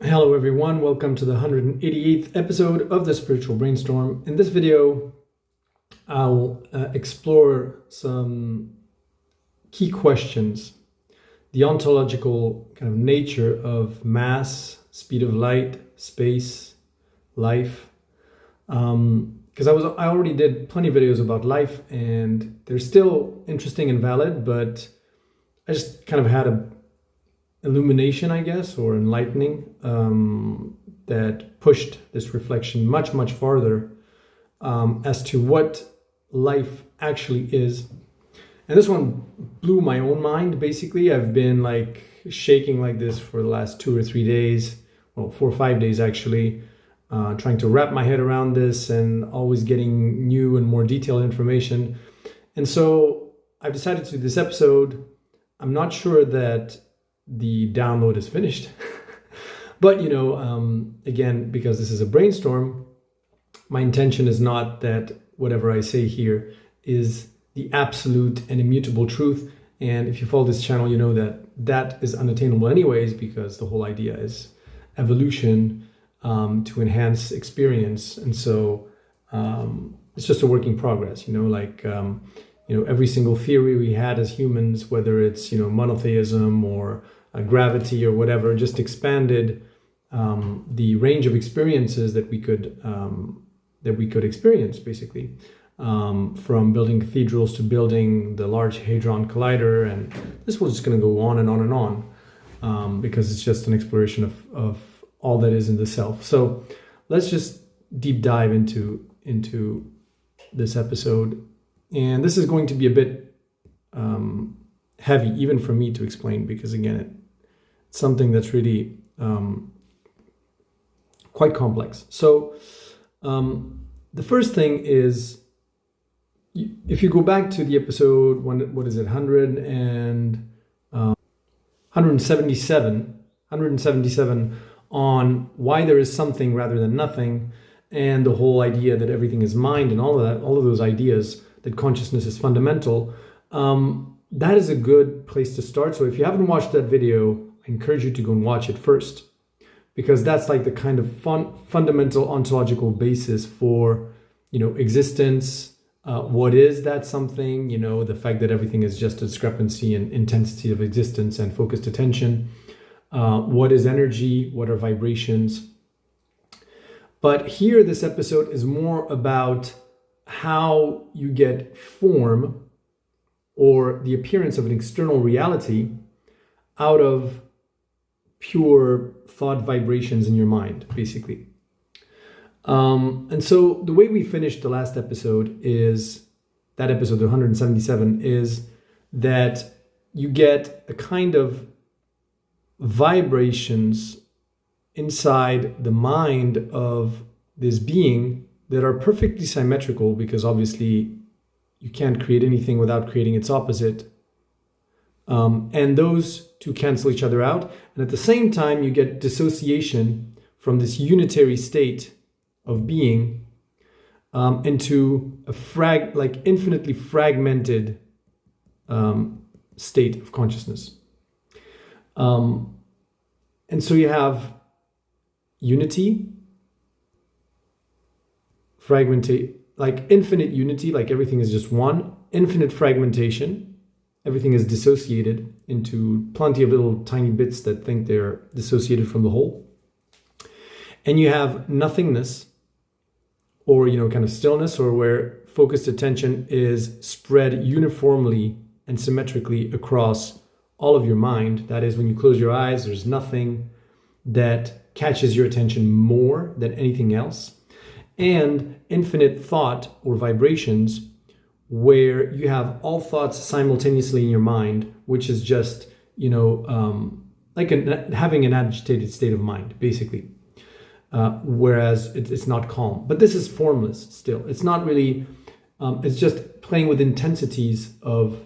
Hello everyone, welcome to the 188th episode of the Spiritual Brainstorm. In this video, I'll explore some key questions. The ontological kind of nature of mass, speed of light, space, life. Because I already did plenty of videos about life and they're still interesting and valid, but I just kind of had a illumination, I guess, or enlightening that pushed this reflection much farther as to what life actually is. And this one blew my own mind. Basically, I've been like shaking like this for the last 2 or 3 days, well, 4 or 5 days actually, trying to wrap my head around this and always getting new and more detailed information. And so I've decided to do this episode. I'm not sure that the download is finished. But, again, because this is a brainstorm, my intention is not that whatever I say here is the absolute and immutable truth. And if you follow this channel, you know that that is unattainable anyways, because the whole idea is evolution to enhance experience. And so it's just a work in progress, every single theory we had as humans, whether it's, monotheism or gravity or whatever, just expanded the range of experiences that we could experience, basically, from building cathedrals to building the Large Hadron Collider, and this was just going to go on and on and on, because it's just an exploration of all that is in the self. So let's just deep dive into this episode, and this is going to be a bit heavy even for me to explain, because again, it's something that's really quite complex. So the first thing is, if you go back to the episode, what is it, 177 on why there is something rather than nothing, and the whole idea that everything is mind, and all of those ideas that consciousness is fundamental, that is a good place to start. So if you haven't watched that video, I encourage you to go and watch it first, because that's like the kind of fundamental ontological basis for, existence. What is that something? The fact that everything is just a discrepancy in intensity of existence and focused attention. What is energy? What are vibrations? But here, this episode is more about how you get form, or the appearance of an external reality, out of pure thought vibrations in your mind, basically. And so the way we finished the last episode is, that episode 177, is that you get a kind of vibrations inside the mind of this being that are perfectly symmetrical, because obviously you can't create anything without creating its opposite. And those two cancel each other out. And at the same time, you get dissociation from this unitary state of being into a infinitely fragmented state of consciousness. And so you have unity, like infinite unity, like everything is just one, infinite fragmentation. Everything is dissociated into plenty of little tiny bits that think they're dissociated from the whole. And you have nothingness, or, kind of stillness, or where focused attention is spread uniformly and symmetrically across all of your mind. That is, when you close your eyes, there's nothing that catches your attention more than anything else. And infinite thought or vibrations, where you have all thoughts simultaneously in your mind, which is just, like having an agitated state of mind, basically. Whereas it's not calm. But this is formless still. It's not really, it's just playing with intensities of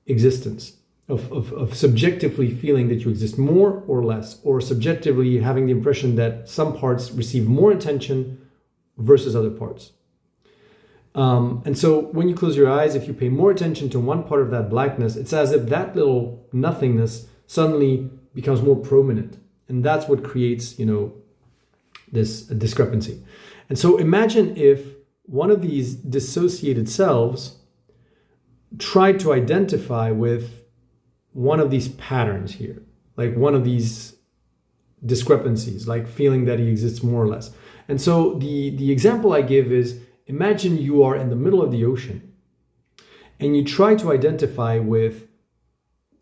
existence, of subjectively feeling that you exist more or less, or subjectively having the impression that some parts receive more attention versus other parts. And so when you close your eyes, if you pay more attention to one part of that blackness, it's as if that little nothingness suddenly becomes more prominent. And that's what creates, this discrepancy. And so imagine if one of these dissociated selves tried to identify with one of these patterns here, like one of these discrepancies, like feeling that he exists more or less. And so the example I give is, imagine you are in the middle of the ocean and you try to identify with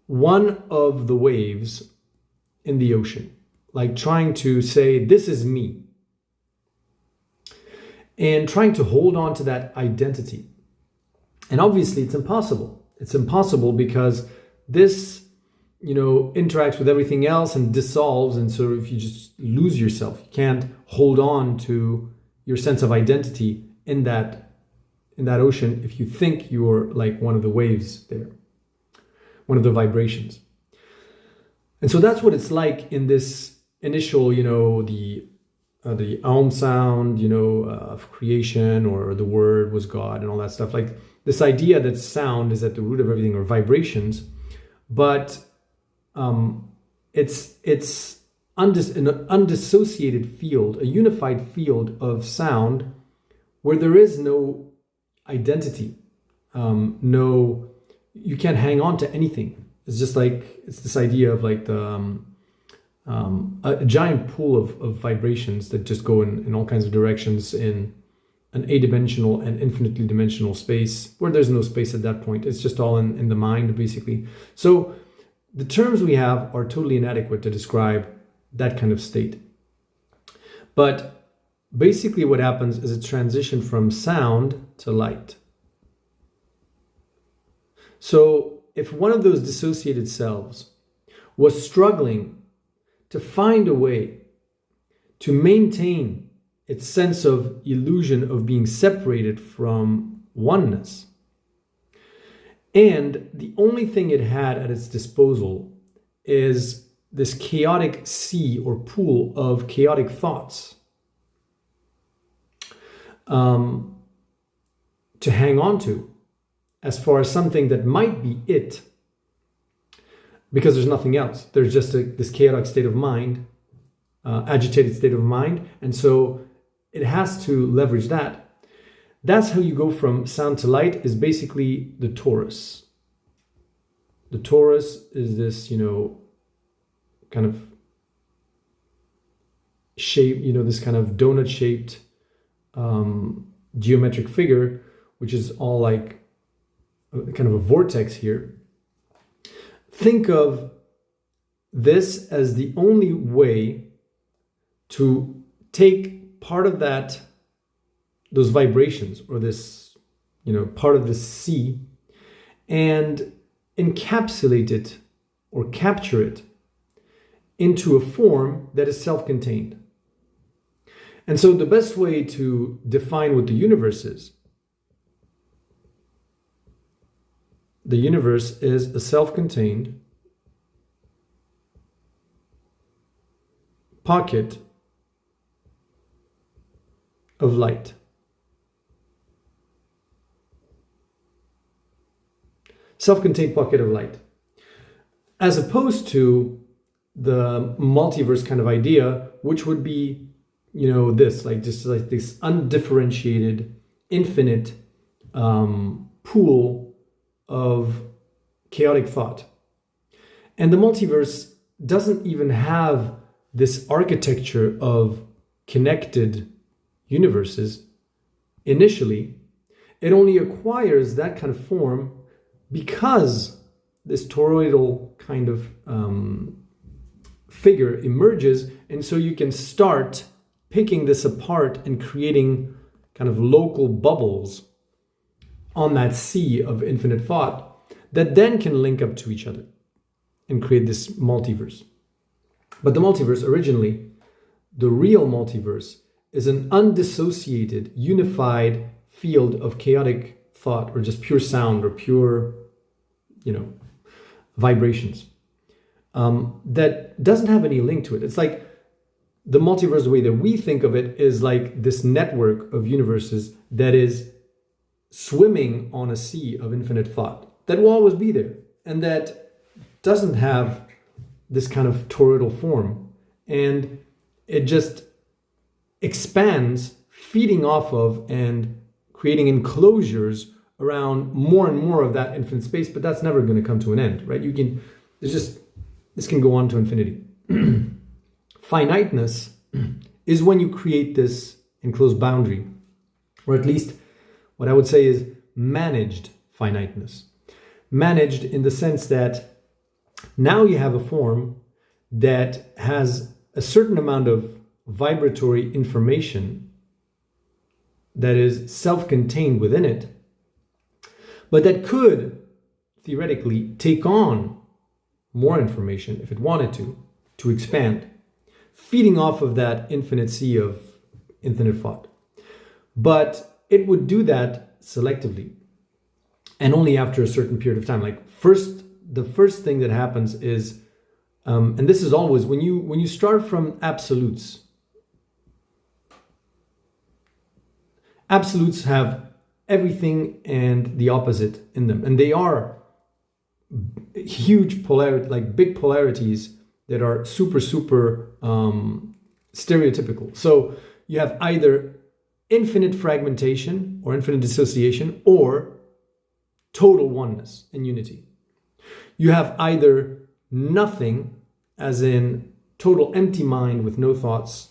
one of the waves in the ocean, like trying to say, this is me, and trying to hold on to that identity. And obviously it's impossible. It's impossible because this, interacts with everything else and dissolves. And so if you just lose yourself, you can't hold on to your sense of identity in that ocean if you think you're like one of the waves there, one of the vibrations. And so that's what it's like in this initial, the Aum sound, of creation, or the word was God and all that stuff. Like this idea that sound is at the root of everything, or vibrations, but it's an undissociated field, a unified field of sound where there is no identity, you can't hang on to anything. It's just like, it's this idea of like a giant pool of vibrations that just go in all kinds of directions in an adimensional and infinitely dimensional space where there's no space at that point. It's just all in the mind, basically. So the terms we have are totally inadequate to describe that kind of state. But basically what happens is a transition from sound to light. So if one of those dissociated selves was struggling to find a way to maintain its sense of illusion of being separated from oneness, and the only thing it had at its disposal is this chaotic sea or pool of chaotic thoughts to hang on to as far as something that might be it, because there's nothing else. There's just this chaotic state of mind, agitated state of mind. And so it has to leverage that. That's how you go from sound to light, is basically the torus. The torus is this, kind of shape, this kind of donut shaped geometric figure, which is all like kind of a vortex here. Think of this as the only way to take part of those vibrations, or this, part of the sea, and encapsulate it or capture it into a form that is self-contained. And so the best way to define what the universe is, the universe is a self-contained pocket of light. Self-contained pocket of light. As opposed to the multiverse kind of idea, which would be, this, like just like this undifferentiated, infinite pool of chaotic thought. And the multiverse doesn't even have this architecture of connected universes initially. It only acquires that kind of form because this toroidal kind of figure emerges, and so you can start picking this apart and creating kind of local bubbles on that sea of infinite thought that then can link up to each other and create this multiverse. But the multiverse originally, the real multiverse, is an undissociated, unified field of chaotic thought, or just pure sound, or pure, vibrations, that doesn't have any link to it. It's like the multiverse, the way that we think of it, is like this network of universes that is swimming on a sea of infinite thought that will always be there, and that doesn't have this kind of toroidal form. and it just expands, feeding off of and creating enclosures around more and more of that infinite space, but that's never going to come to an end, right? This can go on to infinity. Finiteness is when you create this enclosed boundary, or at least what I would say is managed finiteness. Managed in the sense that now you have a form that has a certain amount of vibratory information that is self-contained within it, but that could theoretically take on more information if it wanted to expand, feeding off of that infinite sea of infinite thought. But it would do that selectively and only after a certain period of time. Like the first thing that happens is, and this is always when you start from absolutes. Absolutes have everything and the opposite in them, and they are huge polarity, like big polarities that are super stereotypical. So you have either infinite fragmentation or infinite dissociation, or total oneness and unity. You have either nothing, as in total empty mind with no thoughts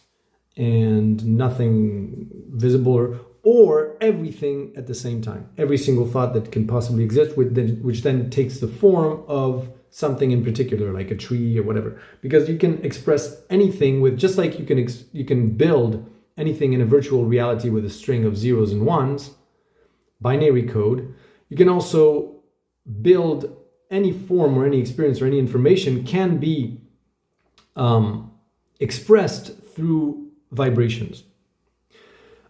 and nothing visible, or everything at the same time. Every single thought that can possibly exist, which then takes the form of something in particular, like a tree or whatever. Because you can express anything with, just like you can build anything in a virtual reality with a string of zeros and ones, binary code. You can also build any form or any experience or any information can be expressed through vibrations.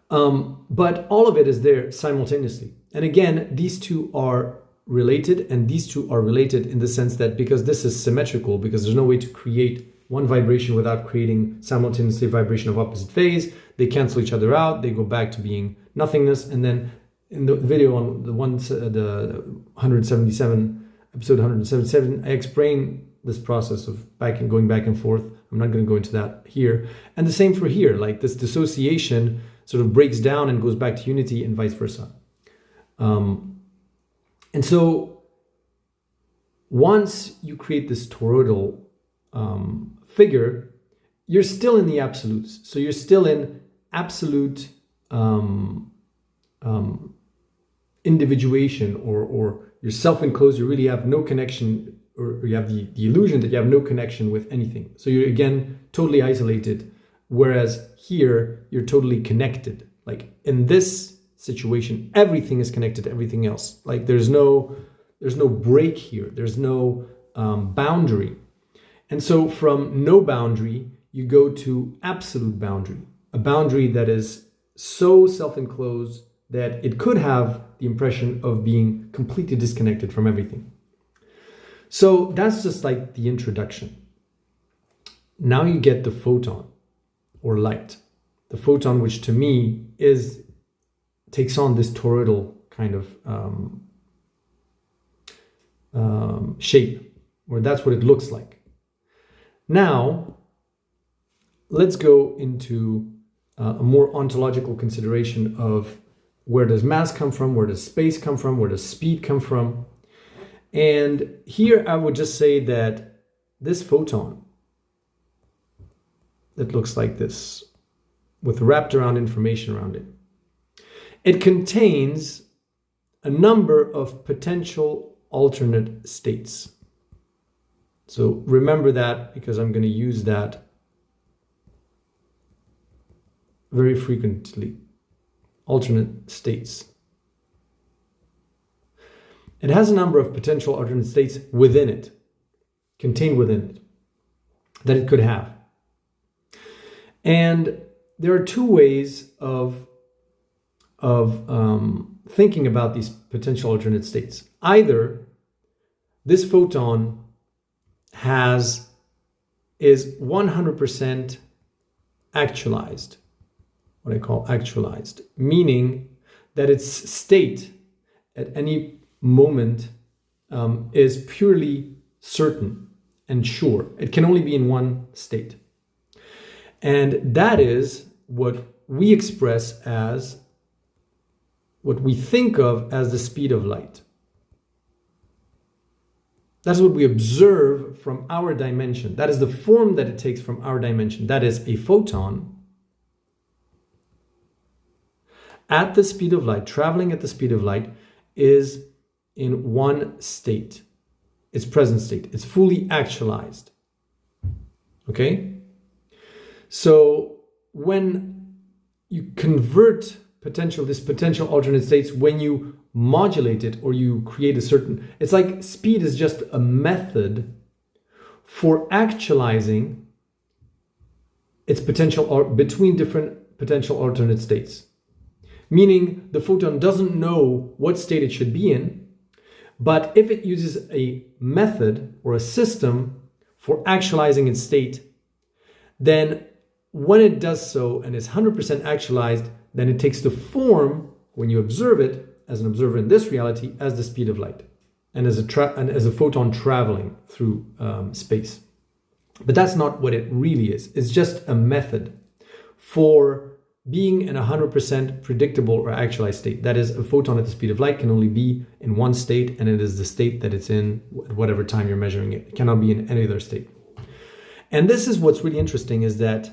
But all of it is there simultaneously. And again, these two are related, and these two are related in the sense that because this is symmetrical, because there's no way to create one vibration without creating simultaneously vibration of opposite phase, they cancel each other out, they go back to being nothingness. And then in the video on the 177, episode 177, I explain this process of going back and forth. I'm not going to go into that here. And the same for here, like this dissociation sort of breaks down and goes back to unity and vice versa. And so once you create this toroidal figure, you're still in the absolutes. So you're still in absolute individuation, or you're self-enclosed. You really have no connection, or you have the illusion that you have no connection with anything. So you're again totally isolated. Whereas here, you're totally connected. Like in this situation, everything is connected to everything else. Like there's no break here. There's no boundary. And so from no boundary, you go to absolute boundary. A boundary that is so self-enclosed that it could have the impression of being completely disconnected from everything. So that's just like the introduction. Now you get the photon, or light. The photon, which to me takes on this toroidal kind of shape, or that's what it looks like. Now, let's go into a more ontological consideration of where does mass come from, where does space come from, where does speed come from. And here I would just say that this photon, that looks like this, with wrapped around information around it, it contains a number of potential alternate states. So remember that, because I'm going to use that very frequently. Alternate states. It has a number of potential alternate states within it, contained within it, that it could have. And there are two ways of thinking about these potential alternate states. Either this photon is 100% actualized, what I call actualized, meaning that its state at any moment is purely certain and sure. It can only be in one state. And that is what we express as, what we think of as the speed of light. That's what we observe from our dimension. That is the form that it takes from our dimension. That is, a photon at the speed of light, traveling at the speed of light, is in one state, its present state. It's fully actualized. Okay? So when you convert these potential alternate states, when you modulate it or you create a certain, it's like speed is just a method for actualizing its potential or between different potential alternate states. Meaning the photon doesn't know what state it should be in, but if it uses a method or a system for actualizing its state, then when it does so and is 100% actualized, then it takes the form, when you observe it as an observer in this reality, as the speed of light and as a photon traveling through space. But that's not what it really is. It's just a method for being in a 100% predictable or actualized state. That is, a photon at the speed of light can only be in one state, and it is the state that it's in at whatever time you're measuring it. It cannot be in any other state. And this is what's really interesting, is that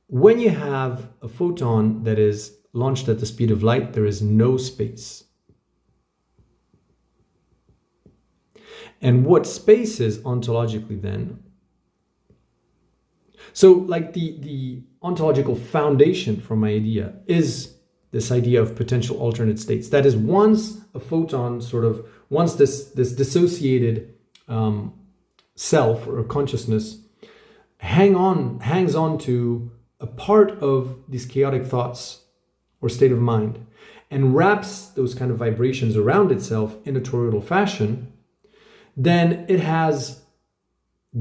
when you have a photon that is launched at the speed of light, there is no space. And what space is ontologically then? So like the ontological foundation for my idea is this idea of potential alternate states. That is, once a photon once this dissociated self or consciousness hangs on to a part of these chaotic thoughts or state of mind and wraps those kind of vibrations around itself in a toroidal fashion, then it has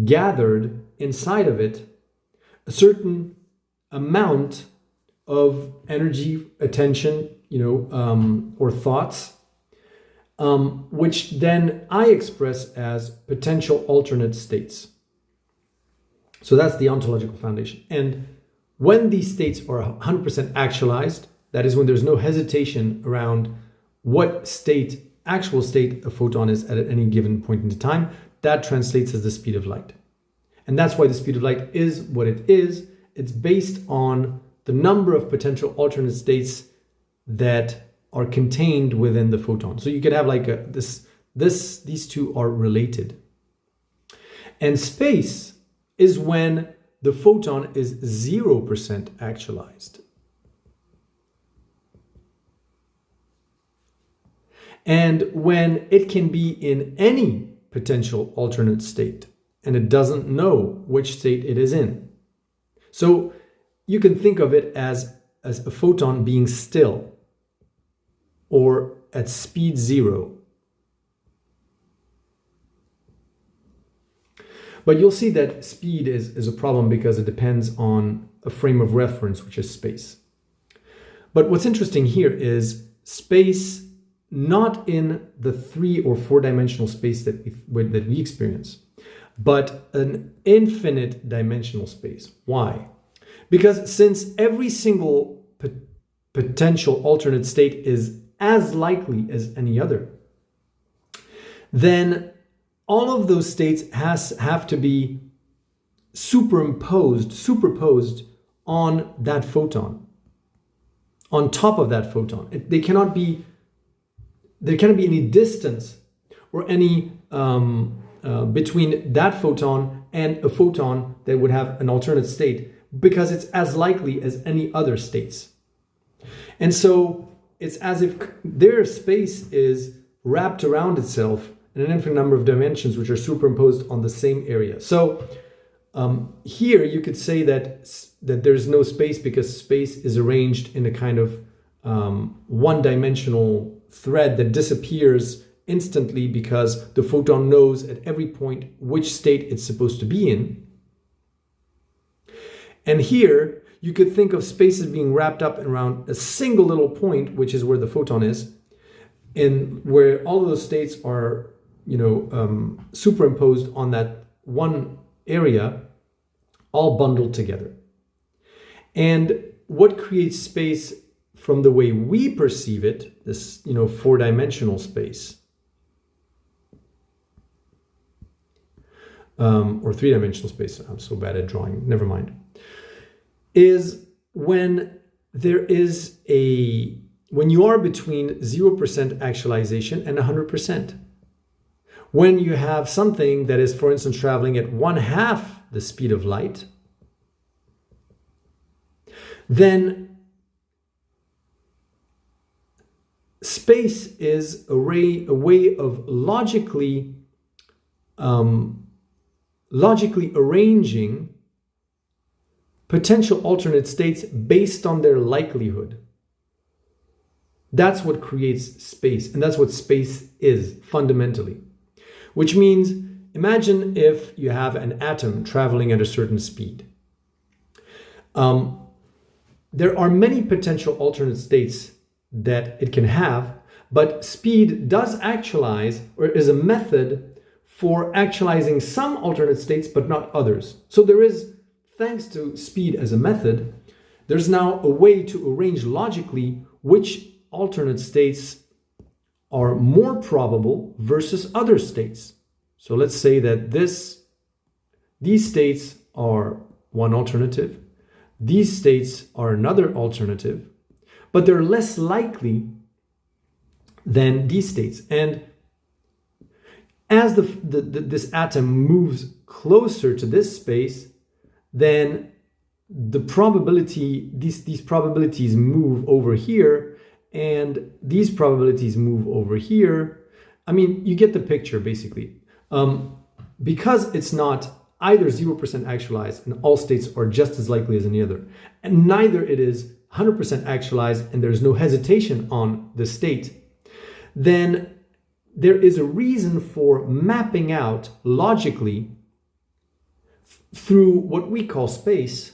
gathered inside of it a certain amount of energy, attention, or thoughts, which then I express as potential alternate states. So that's the ontological foundation. And when these states are 100% actualized, that is when there's no hesitation around what actual state a photon is at any given point in time, that translates as the speed of light. And that's why the speed of light is what it is. It's based on the number of potential alternate states that are contained within the photon. So you could have like these two are related. And space is when the photon is 0% actualized. And when it can be in any potential alternate state, and it doesn't know which state it is in. So you can think of it as a photon being still or at speed 0. But you'll see that speed is a problem because it depends on a frame of reference, which is space. But what's interesting here is space not in the 3 or 4 dimensional space that we experience, but an infinite dimensional space. Why? Because since every single potential alternate state is as likely as any other, then all of those states have to be superposed on that photon, on top of that photon. There cannot be any distance or any between that photon and a photon that would have an alternate state, because it's as likely as any other states. And so it's as if their space is wrapped around itself in an infinite number of dimensions which are superimposed on the same area. So here you could say that there's no space because space is arranged in a kind of one-dimensional thread that disappears instantly because the photon knows at every point which state it's supposed to be in. And here you could think of space as being wrapped up around a single little point, which is where the photon is, in where all of those states are superimposed on that one area, all bundled together. And what creates space from the way we perceive it, this, four-dimensional space, or three-dimensional space, I'm so bad at drawing, never mind, is when you are between 0% actualization and 100%. When you have something that is, for instance, traveling at 1/2 the speed of light, then space is a way of logically arranging potential alternate states based on their likelihood. That's what creates space, and that's what space is fundamentally. Which means, imagine if you have an atom traveling at a certain speed. There are many potential alternate states that it can have, but speed does actualize, or is a method for actualizing some alternate states, but not others. So there is, thanks to speed as a method, there's now a way to arrange logically which alternate states are more probable versus other states. So let's say that these states are one alternative, these states are another alternative, but they're less likely than these states. And as this atom moves closer to this space, then the probability, these probabilities move over here, and these probabilities move over here. I mean, you get the picture basically. Because it's not either 0% actualized and all states are just as likely as any other, and neither it is 100% actualized and there's no hesitation on the state, then there is a reason for mapping out logically through what we call space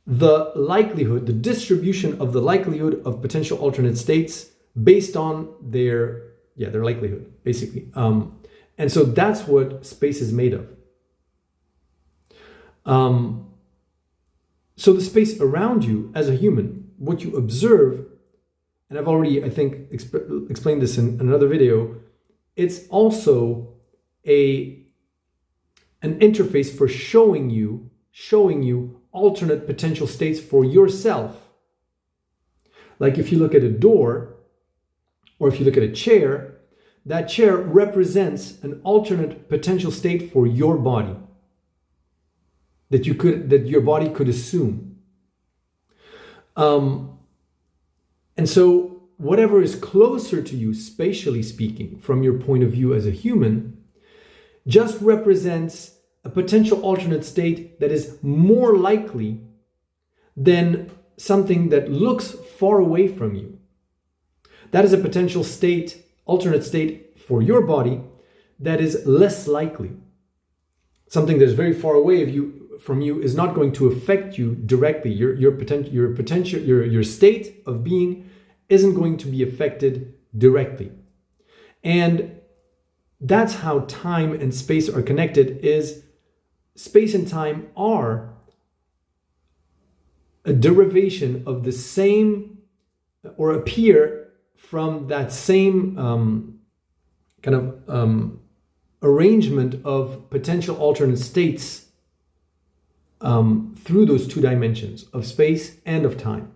the likelihood, the distribution of the likelihood of potential alternate states based on their likelihood, basically. And so that's what space is made of. So the space around you as a human, what you observe, and I've already, I think, explained this in another video, it's also an interface for showing you alternate potential states for yourself. Like if you look at a door, or if you look at a chair, that chair represents an alternate potential state for your body that your body could assume. And so whatever is closer to you, spatially speaking, from your point of view as a human, just represents a potential alternate state that is more likely than something that looks far away from you. That is a potential state, alternate state for your body that is less likely. Something that is very far away from you is not going to affect you directly. Your state of being isn't going to be affected directly. And that's how time and space are connected, is space and time are a derivation of the same, or appear from that same arrangement of potential alternate states through those two dimensions of space and of time,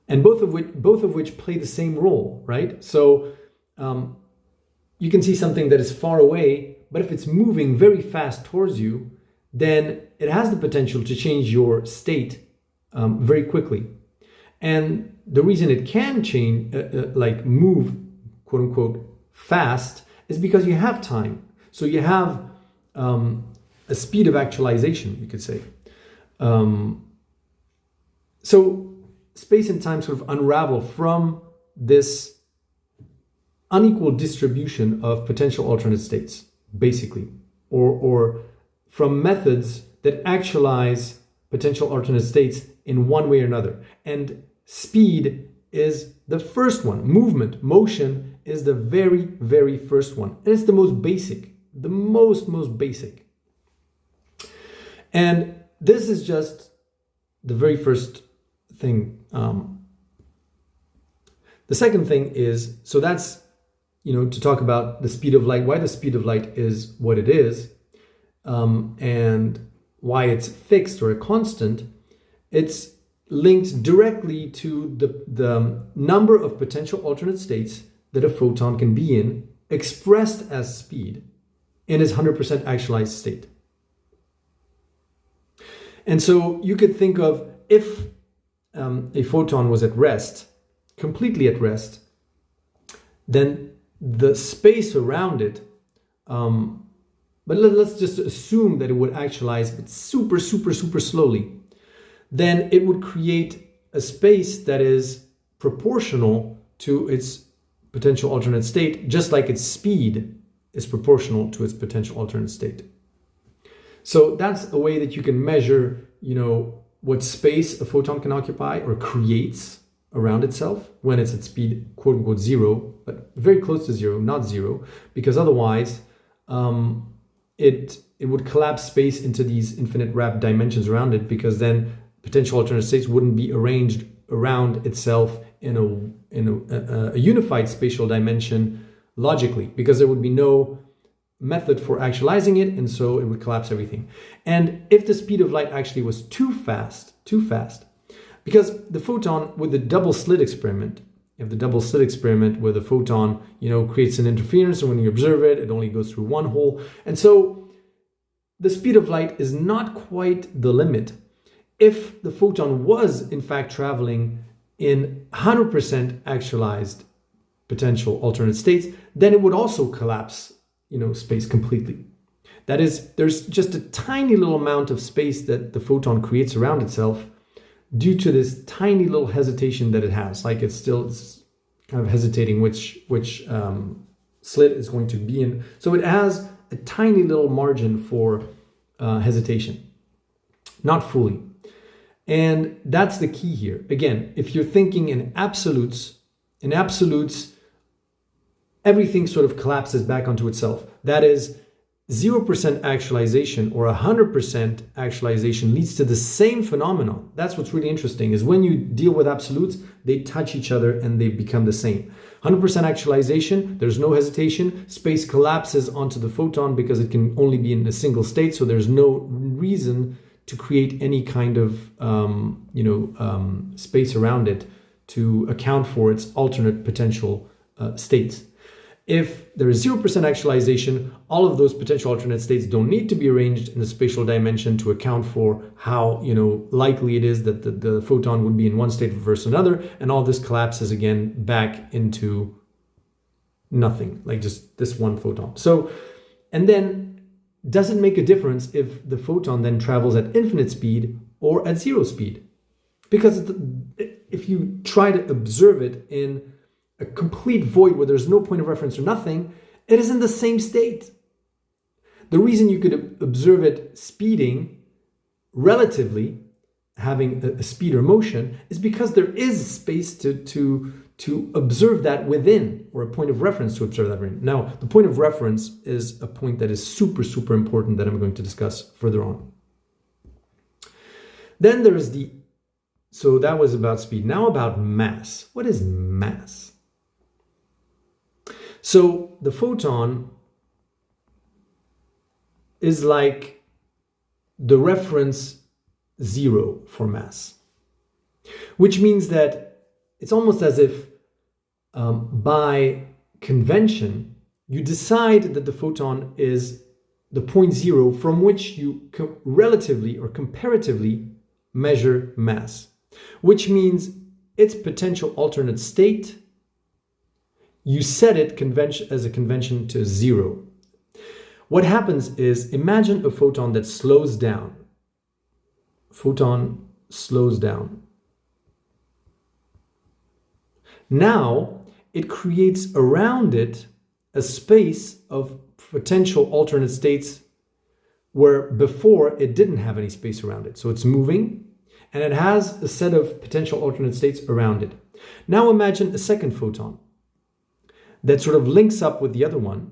and both of which play the same role, right? So you can see something that is far away, but if it's moving very fast towards you, then it has the potential to change your state very quickly. And the reason it can change, move, quote unquote, fast, is because you have time. So you have a speed of actualization, you could say. So space and time sort of unravel from this unequal distribution of potential alternate states, basically, or from methods that actualize potential alternate states in one way or another. And speed is the first one. Movement, motion is the very, very first one. And it's the most basic, the most basic. And this is just the very first thing. The second thing is, so that's, to talk about the speed of light, why the speed of light is what it is, and why it's fixed or a constant. It's linked directly to the number of potential alternate states that a photon can be in, expressed as speed in its 100% actualized state. And so you could think of, if a photon was at rest, completely at rest, then the space around it, but let's just assume that it would actualize, but super, super, super slowly, then it would create a space that is proportional to its potential alternate state, just like its speed is proportional to its potential alternate state. So that's a way that you can measure, what space a photon can occupy or creates around itself when it's at speed, quote unquote, zero, but very close to zero, not zero, because otherwise it would collapse space into these infinite wrapped dimensions around it, because then potential alternate states wouldn't be arranged around itself in a unified spatial dimension logically, because there would be no method for actualizing it, and so it would collapse everything. And if the speed of light actually was too fast, because the photon with the double slit experiment, you have the double slit experiment where the photon, creates an interference, and when you observe it, it only goes through one hole. And so the speed of light is not quite the limit. If the photon was in fact traveling in 100% actualized potential alternate states, then it would also collapse, space completely. That is, there's just a tiny little amount of space that the photon creates around itself due to this tiny little hesitation that it has. Like it's kind of hesitating which slit is going to be in. So it has a tiny little margin for hesitation, not fully. And that's the key here. Again, if you're thinking in absolutes, everything sort of collapses back onto itself. That is, 0% actualization or 100% actualization leads to the same phenomenon. That's what's really interesting, is when you deal with absolutes, they touch each other and they become the same. 100% actualization, there's no hesitation. Space collapses onto the photon because it can only be in a single state, so there's no reason to create any kind of space around it to account for its alternate potential states. If there is 0% actualization, all of those potential alternate states don't need to be arranged in the spatial dimension to account for how likely it is that the photon would be in one state versus another, and all this collapses again back into nothing, like just this one photon. So, and then does it make a difference if the photon then travels at infinite speed or at zero speed? Because if you try to observe it in a complete void where there's no point of reference or nothing, it is in the same state. The reason you could observe it speeding relatively, having a speed or motion, is because there is space to observe that within, or a point of reference to observe that within. Now, the point of reference is a point that is super, super important that I'm going to discuss further on. Then there's so that was about speed. Now about mass. What is mass? So the photon is like the reference zero for mass, which means that it's almost as if by convention, you decide that the photon is the point zero from which you relatively or comparatively measure mass, which means its potential alternate state, you set it as a convention to zero. What happens is, imagine a photon that slows down. Photon slows down. Now, it creates around it a space of potential alternate states where before it didn't have any space around it. So it's moving, and it has a set of potential alternate states around it. Now imagine a second photon that sort of links up with the other one,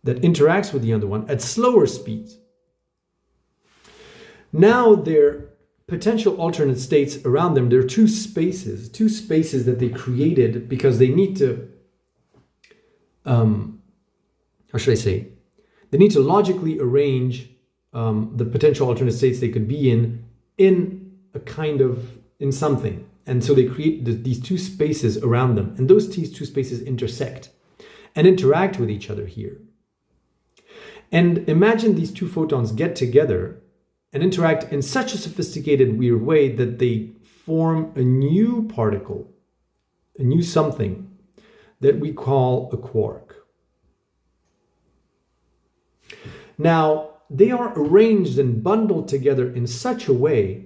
that interacts with the other one at slower speeds. Now their potential alternate states around them, there are two spaces that they created because they need to, how should I say? They need to logically arrange the potential alternate states they could be in a kind of, in something. And so they create these two spaces around them. And those two spaces intersect and interact with each other here. And imagine these two photons get together and interact in such a sophisticated, weird way that they form a new particle, a new something that we call a quark. Now, they are arranged and bundled together in such a way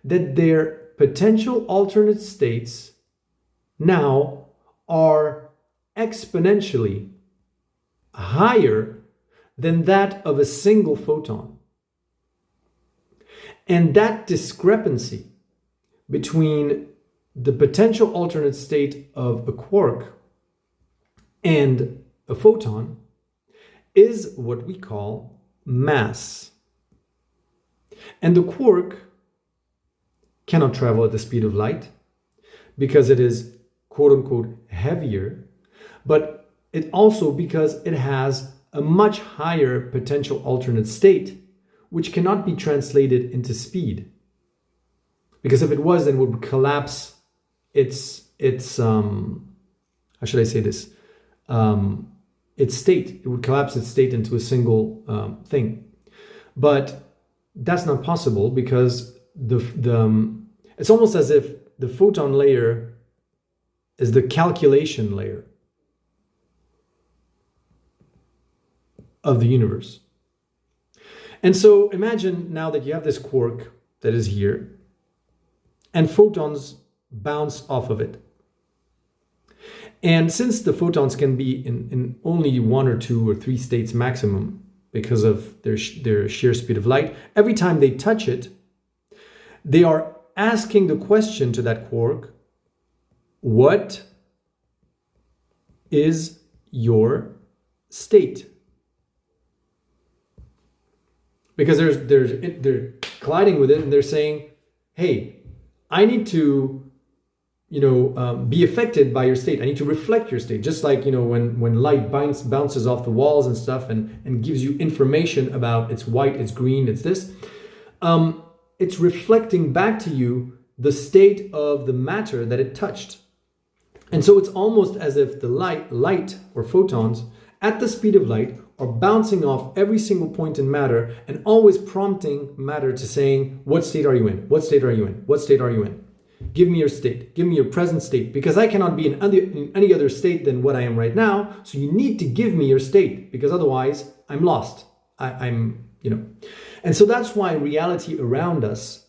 that their potential alternate states now are exponentially higher than that of a single photon. And that discrepancy between the potential alternate state of a quark and a photon is what we call mass. And the quark cannot travel at the speed of light because it is quote unquote heavier, but it also because it has a much higher potential alternate state, which cannot be translated into speed. Because if it was, then it would collapse its how should I say this? Its state. It would collapse its state into a single thing. But that's not possible because it's almost as if the photon layer is the calculation layer of the universe. And so imagine now that you have this quark that is here and photons bounce off of it. And since the photons can be in only 1 or 2 or 3 states maximum because of their sheer speed of light, every time they touch it, they are asking the question to that quark, what is your state? Because they're colliding with it and they're saying, hey, I need to be affected by your state. I need to reflect your state. Just like, when light bounces off the walls and stuff and gives you information about it's white, it's green, it's this. It's reflecting back to you the state of the matter that it touched. And so it's almost as if the light or photons at the speed of light are bouncing off every single point in matter and always prompting matter to saying, what state are you in? What state are you in? What state are you in? Give me your state. Give me your present state, because I cannot be in any other state than what I am right now. So you need to give me your state, because otherwise I'm lost. I'm. And so that's why reality around us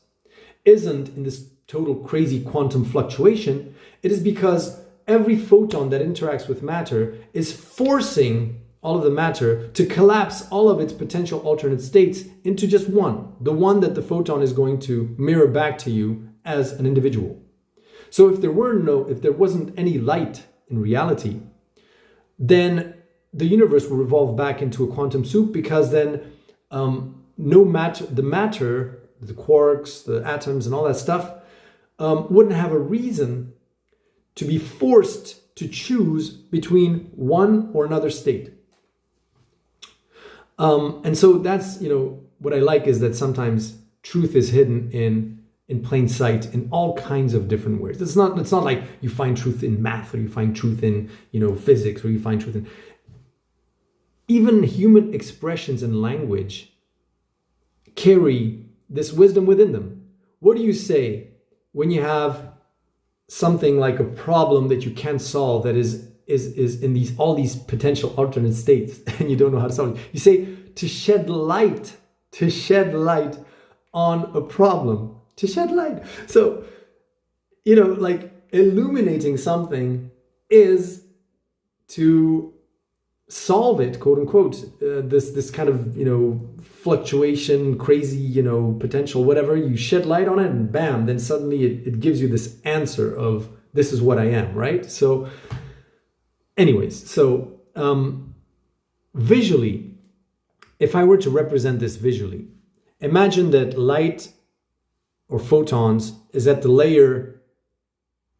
isn't in this total crazy quantum fluctuation. It is because every photon that interacts with matter is forcing all of the matter to collapse all of its potential alternate states into just one, the one that the photon is going to mirror back to you as an individual. So if there wasn't any light in reality, then the universe will revolve back into a quantum soup, because then the matter, the quarks, the atoms, and all that stuff wouldn't have a reason to be forced to choose between one or another state. And so that's, what I like is that sometimes truth is hidden in plain sight in all kinds of different ways. It's not like you find truth in math, or you find truth in, physics, or you find truth in even human expressions and language carry this wisdom within them. What do you say when you have something like a problem that you can't solve that is in all these potential alternate states and you don't know how to solve it? You say to shed light on a problem, to shed light. So, like illuminating something is to solve it, quote unquote, this kind of, fluctuation, crazy, potential, whatever. You shed light on it and bam, then suddenly it gives you this answer of this is what I am, right? So anyways, visually, if I were to represent this visually, imagine that light or photons is at the layer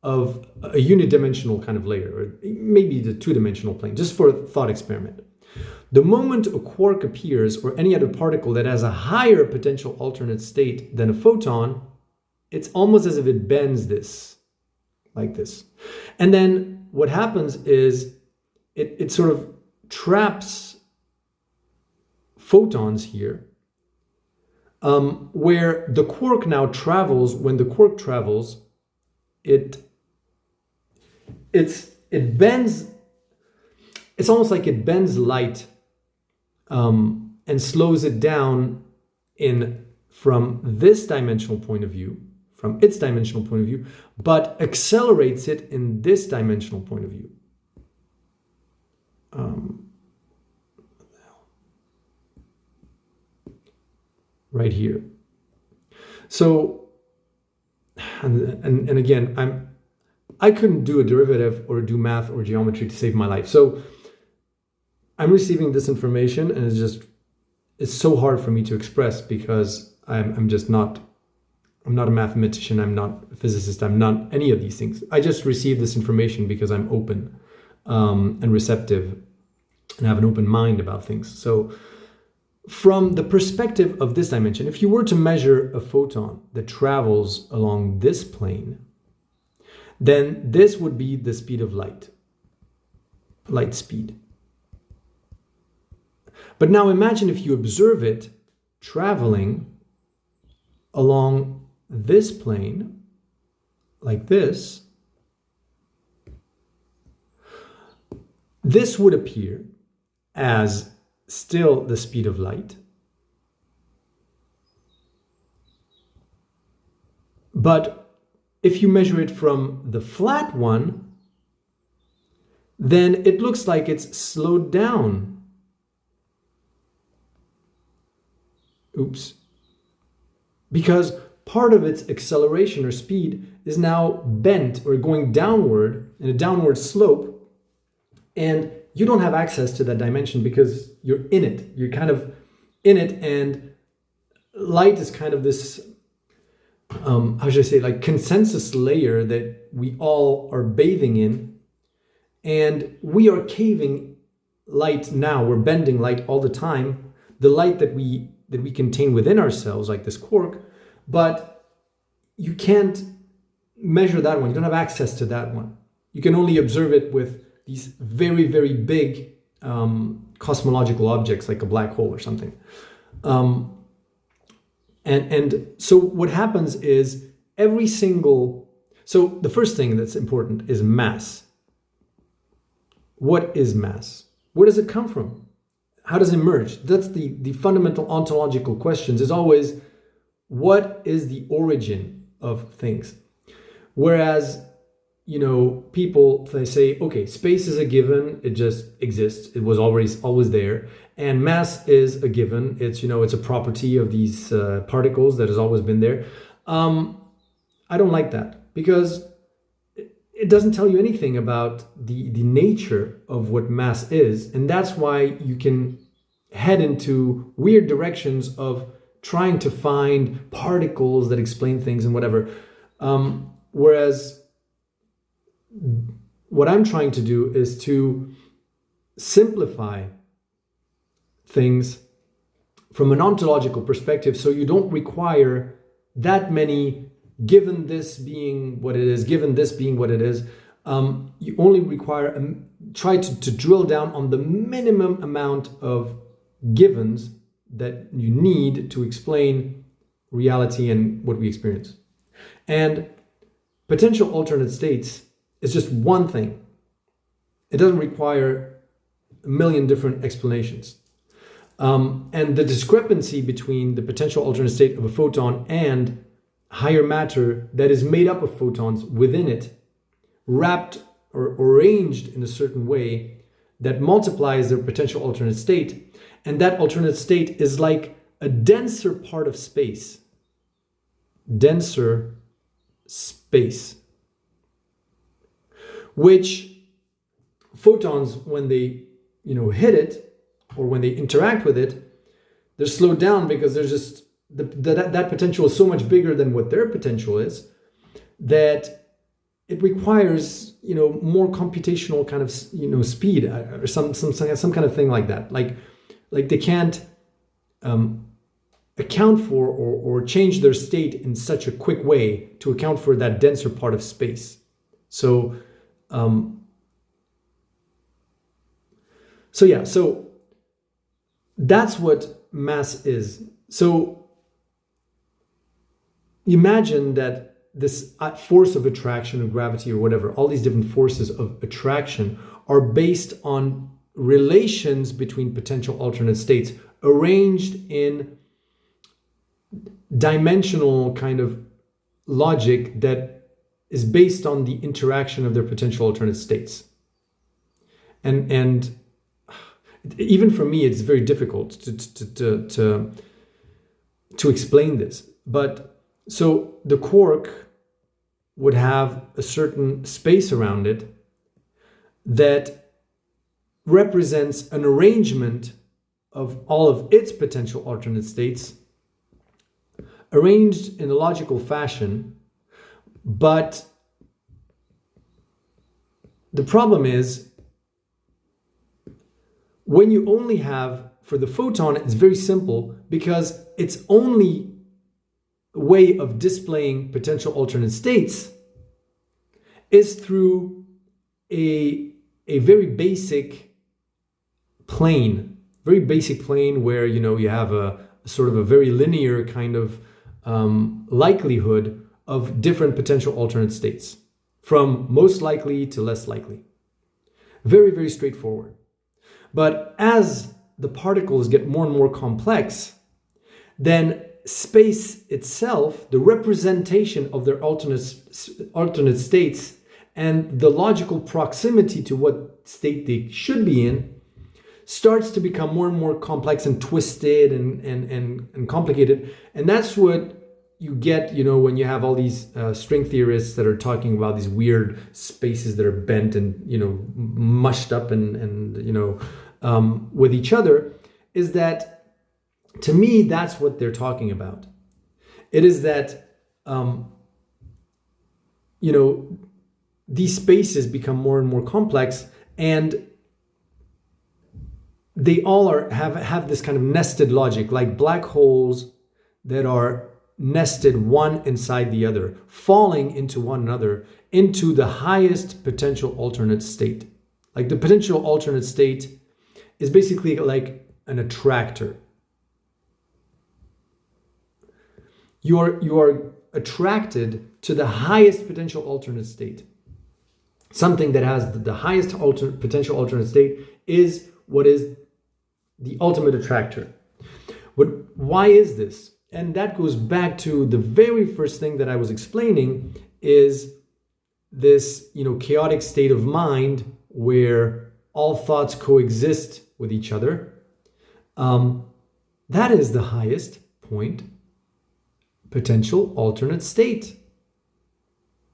of a unidimensional kind of layer, or maybe the two-dimensional plane, just for a thought experiment. The moment a quark appears, or any other particle that has a higher potential alternate state than a photon, it's almost as if it bends this, like this. And then what happens is it sort of traps photons here, where the quark now travels. When the quark travels, it bends. It's almost like it bends light and slows it down from this dimensional point of view, from its dimensional point of view, but accelerates it in this dimensional point of view. Right here. So, and again, I couldn't do a derivative or do math or geometry to save my life. So I'm receiving this information, and it's so hard for me to express because I'm not a mathematician, I'm not a physicist, I'm not any of these things. I just received this information because I'm open and receptive and have an open mind about things. So from the perspective of this dimension, if you were to measure a photon that travels along this plane, then this would be the speed of light speed. But now imagine if you observe it traveling along this plane, like this. This would appear as still the speed of light. But if you measure it from the flat one, then it looks like it's slowed down. Oops. Because part of its acceleration or speed is now bent or going downward in a downward slope, and you don't have access to that dimension because you're in it. You're kind of in it, and light is kind of this, how should I say, like consensus layer that we all are bathing in, and we are caving light now. We're bending light all the time. The light that we contain within ourselves, like this quark, but you can't measure that one. You don't have access to that one. You can only observe it with these very, very big cosmological objects like a black hole or something. And so what happens is so the first thing that's important is mass. What is mass? Where does it come from? How does it emerge? That's the fundamental ontological questions, is always, what is the origin of things? Whereas, people, they say, okay, space is a given, it just exists, it was always there, and mass is a given, it's a property of these particles that has always been there. I don't like that, because it doesn't tell you anything about the nature of what mass is, and that's why you can head into weird directions of trying to find particles that explain things and whatever. Whereas what I'm trying to do is to simplify things from an ontological perspective, so you don't require that many, given this being what it is, given this being what it is. You only require, try to drill down on the minimum amount of givens that you need to explain reality and what we experience. And potential alternate states is just one thing. It doesn't require a million different explanations. And the discrepancy between the potential alternate state of a photon and higher matter that is made up of photons within it, wrapped or arranged in a certain way that multiplies their potential alternate state. And that alternate state is like a denser part of space. Denser space. Which photons, when they hit it, or when they interact with it, they're slowed down because there's just that potential is so much bigger than what their potential is, that it requires, more computational kind of, speed, or some kind of thing like that. Like they can't account for or change their state in such a quick way to account for that denser part of space. So that's what mass is. So imagine that this force of attraction or gravity or whatever, all these different forces of attraction are based on relations between potential alternate states arranged in dimensional kind of logic that is based on the interaction of their potential alternate states. And even for me, it's very difficult to explain this. But so the quark would have a certain space around it that represents an arrangement of all of its potential alternate states arranged in a logical fashion. But the problem is, when you only have, for the photon, it's very simple, because its only way of displaying potential alternate states is through a very basic plane where, you have a sort of a very linear kind of likelihood of different potential alternate states, from most likely to less likely. Very, very straightforward. But as the particles get more and more complex, then space itself, the representation of their alternate states, and the logical proximity to what state they should be in, starts to become more and more complex and twisted and complicated. And that's what you get, when you have all these string theorists that are talking about these weird spaces that are bent and, mushed up and with each other, is that, to me, that's what they're talking about. It is that, these spaces become more and more complex, and they all have this kind of nested logic, like black holes that are nested one inside the other, falling into one another into the highest potential alternate state. Like the potential alternate state is basically like an attractor. You are attracted to the highest potential alternate state. Something that has the highest potential alternate state is what is the ultimate attractor. But why is this? And that goes back to the very first thing that I was explaining, is this, chaotic state of mind where all thoughts coexist with each other. That is the highest point potential alternate state,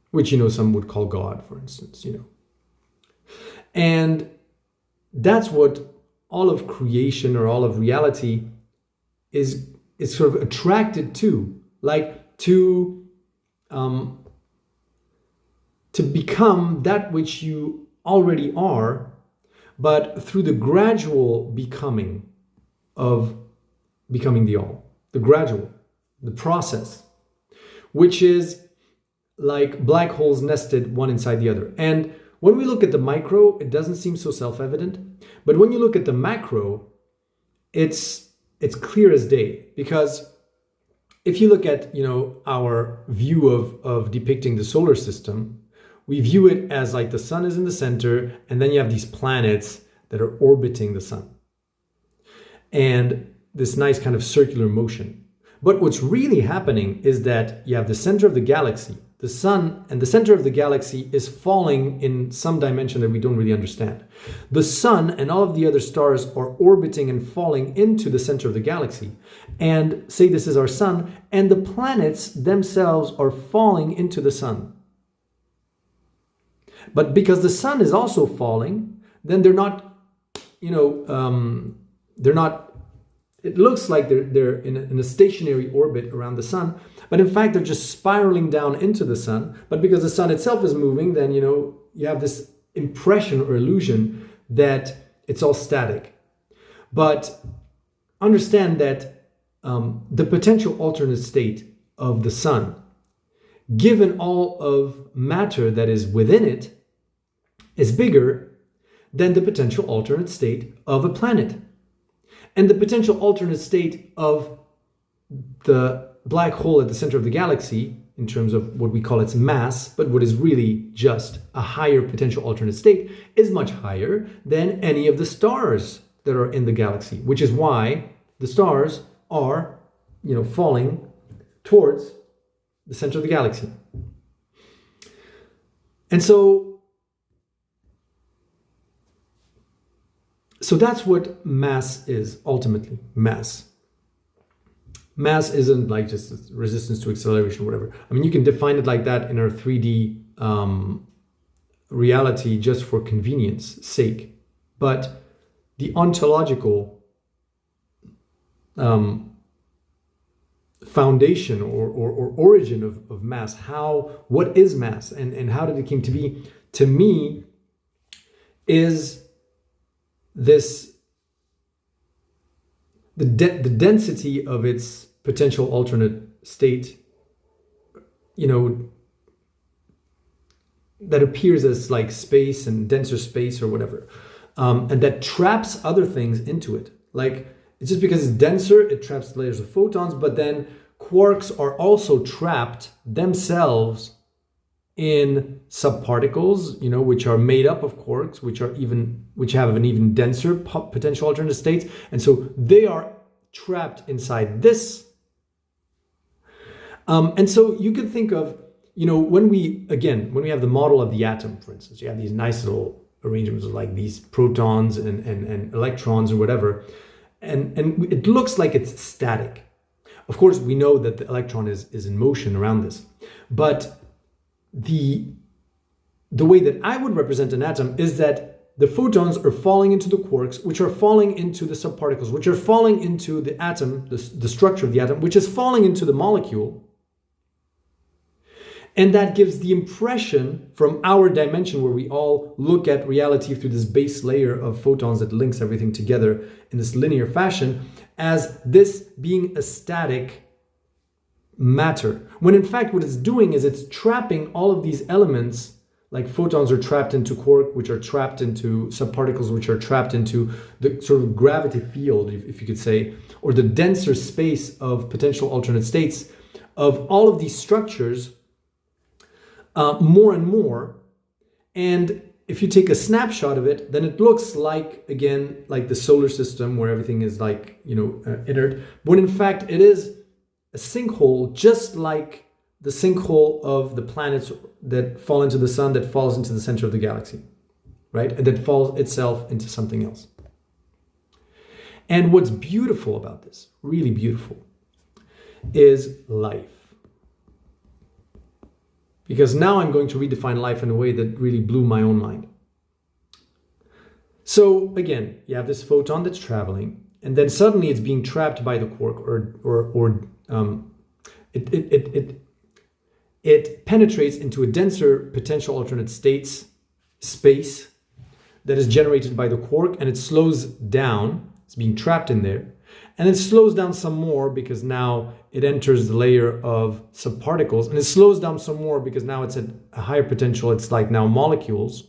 which, some would call God, for instance, And that's what all of creation or all of reality is sort of attracted to, like to become that which you already are, but through the gradual becoming of becoming the all, the process, which is like black holes nested one inside the other. And when we look at the micro, it doesn't seem so self-evident. But when you look at the macro, it's clear as day. Because if you look at, our view of depicting the solar system, we view it as like the sun is in the center, and then you have these planets that are orbiting the sun. And this nice kind of circular motion. But what's really happening is that you have the center of the galaxy, the sun, and the center of the galaxy is falling in some dimension that we don't really understand. The sun and all of the other stars are orbiting and falling into the center of the galaxy. And say this is our sun, and the planets themselves are falling into the sun. But because the sun is also falling, then they're not it looks like they're in a stationary orbit around the sun, but in fact they're just spiraling down into the sun. But because the sun itself is moving, then you have this impression or illusion that it's all static. But understand that the potential alternate state of the sun, given all of matter that is within it, is bigger than the potential alternate state of a planet. And the potential alternate state of the black hole at the center of the galaxy, in terms of what we call its mass, but what is really just a higher potential alternate state, is much higher than any of the stars that are in the galaxy, which is why the stars are, falling towards the center of the galaxy. And so that's what mass is, ultimately. Mass isn't like just resistance to acceleration or whatever. I mean, you can define it like that in our 3D reality just for convenience sake. But the ontological foundation or origin of mass, what is mass and how did it came to be, to me, is this the density of its potential alternate state, that appears as like space and denser space or whatever, and that traps other things into it. Like, it's just because it's denser, it traps layers of photons, but then quarks are also trapped themselves in subparticles, which are made up of quarks, which have an even denser potential alternate state, and so they are trapped inside this. And so you could think of, when we have the model of the atom, for instance, you have these nice little arrangements of like these protons and electrons or whatever, and it looks like it's static. Of course, we know that the electron is in motion around this, but the way that I would represent an atom is that the photons are falling into the quarks, which are falling into the subparticles, which are falling into the atom, the structure of the atom, which is falling into the molecule. And that gives the impression from our dimension, where we all look at reality through this base layer of photons that links everything together in this linear fashion, as this being a static matter, when in fact what it's doing is it's trapping all of these elements, like photons are trapped into quark, which are trapped into subparticles, which are trapped into the sort of gravity field, if you could say, or the denser space of potential alternate states of all of these structures, more and more. And if you take a snapshot of it, then it looks like, again, like the solar system where everything is like, inert, when in fact it is a sinkhole, just like the sinkhole of the planets that fall into the sun, that falls into the center of the galaxy, right? And that falls itself into something else. And what's beautiful about this, really beautiful, is life. Because now I'm going to redefine life in a way that really blew my own mind. So again, you have this photon that's traveling, and then suddenly it's being trapped by the quark, it penetrates into a denser potential alternate states space that is generated by the quark, and it slows down. It's being trapped in there, and it slows down some more because now it enters the layer of subparticles, and it slows down some more because now it's at a higher potential. It's like now molecules,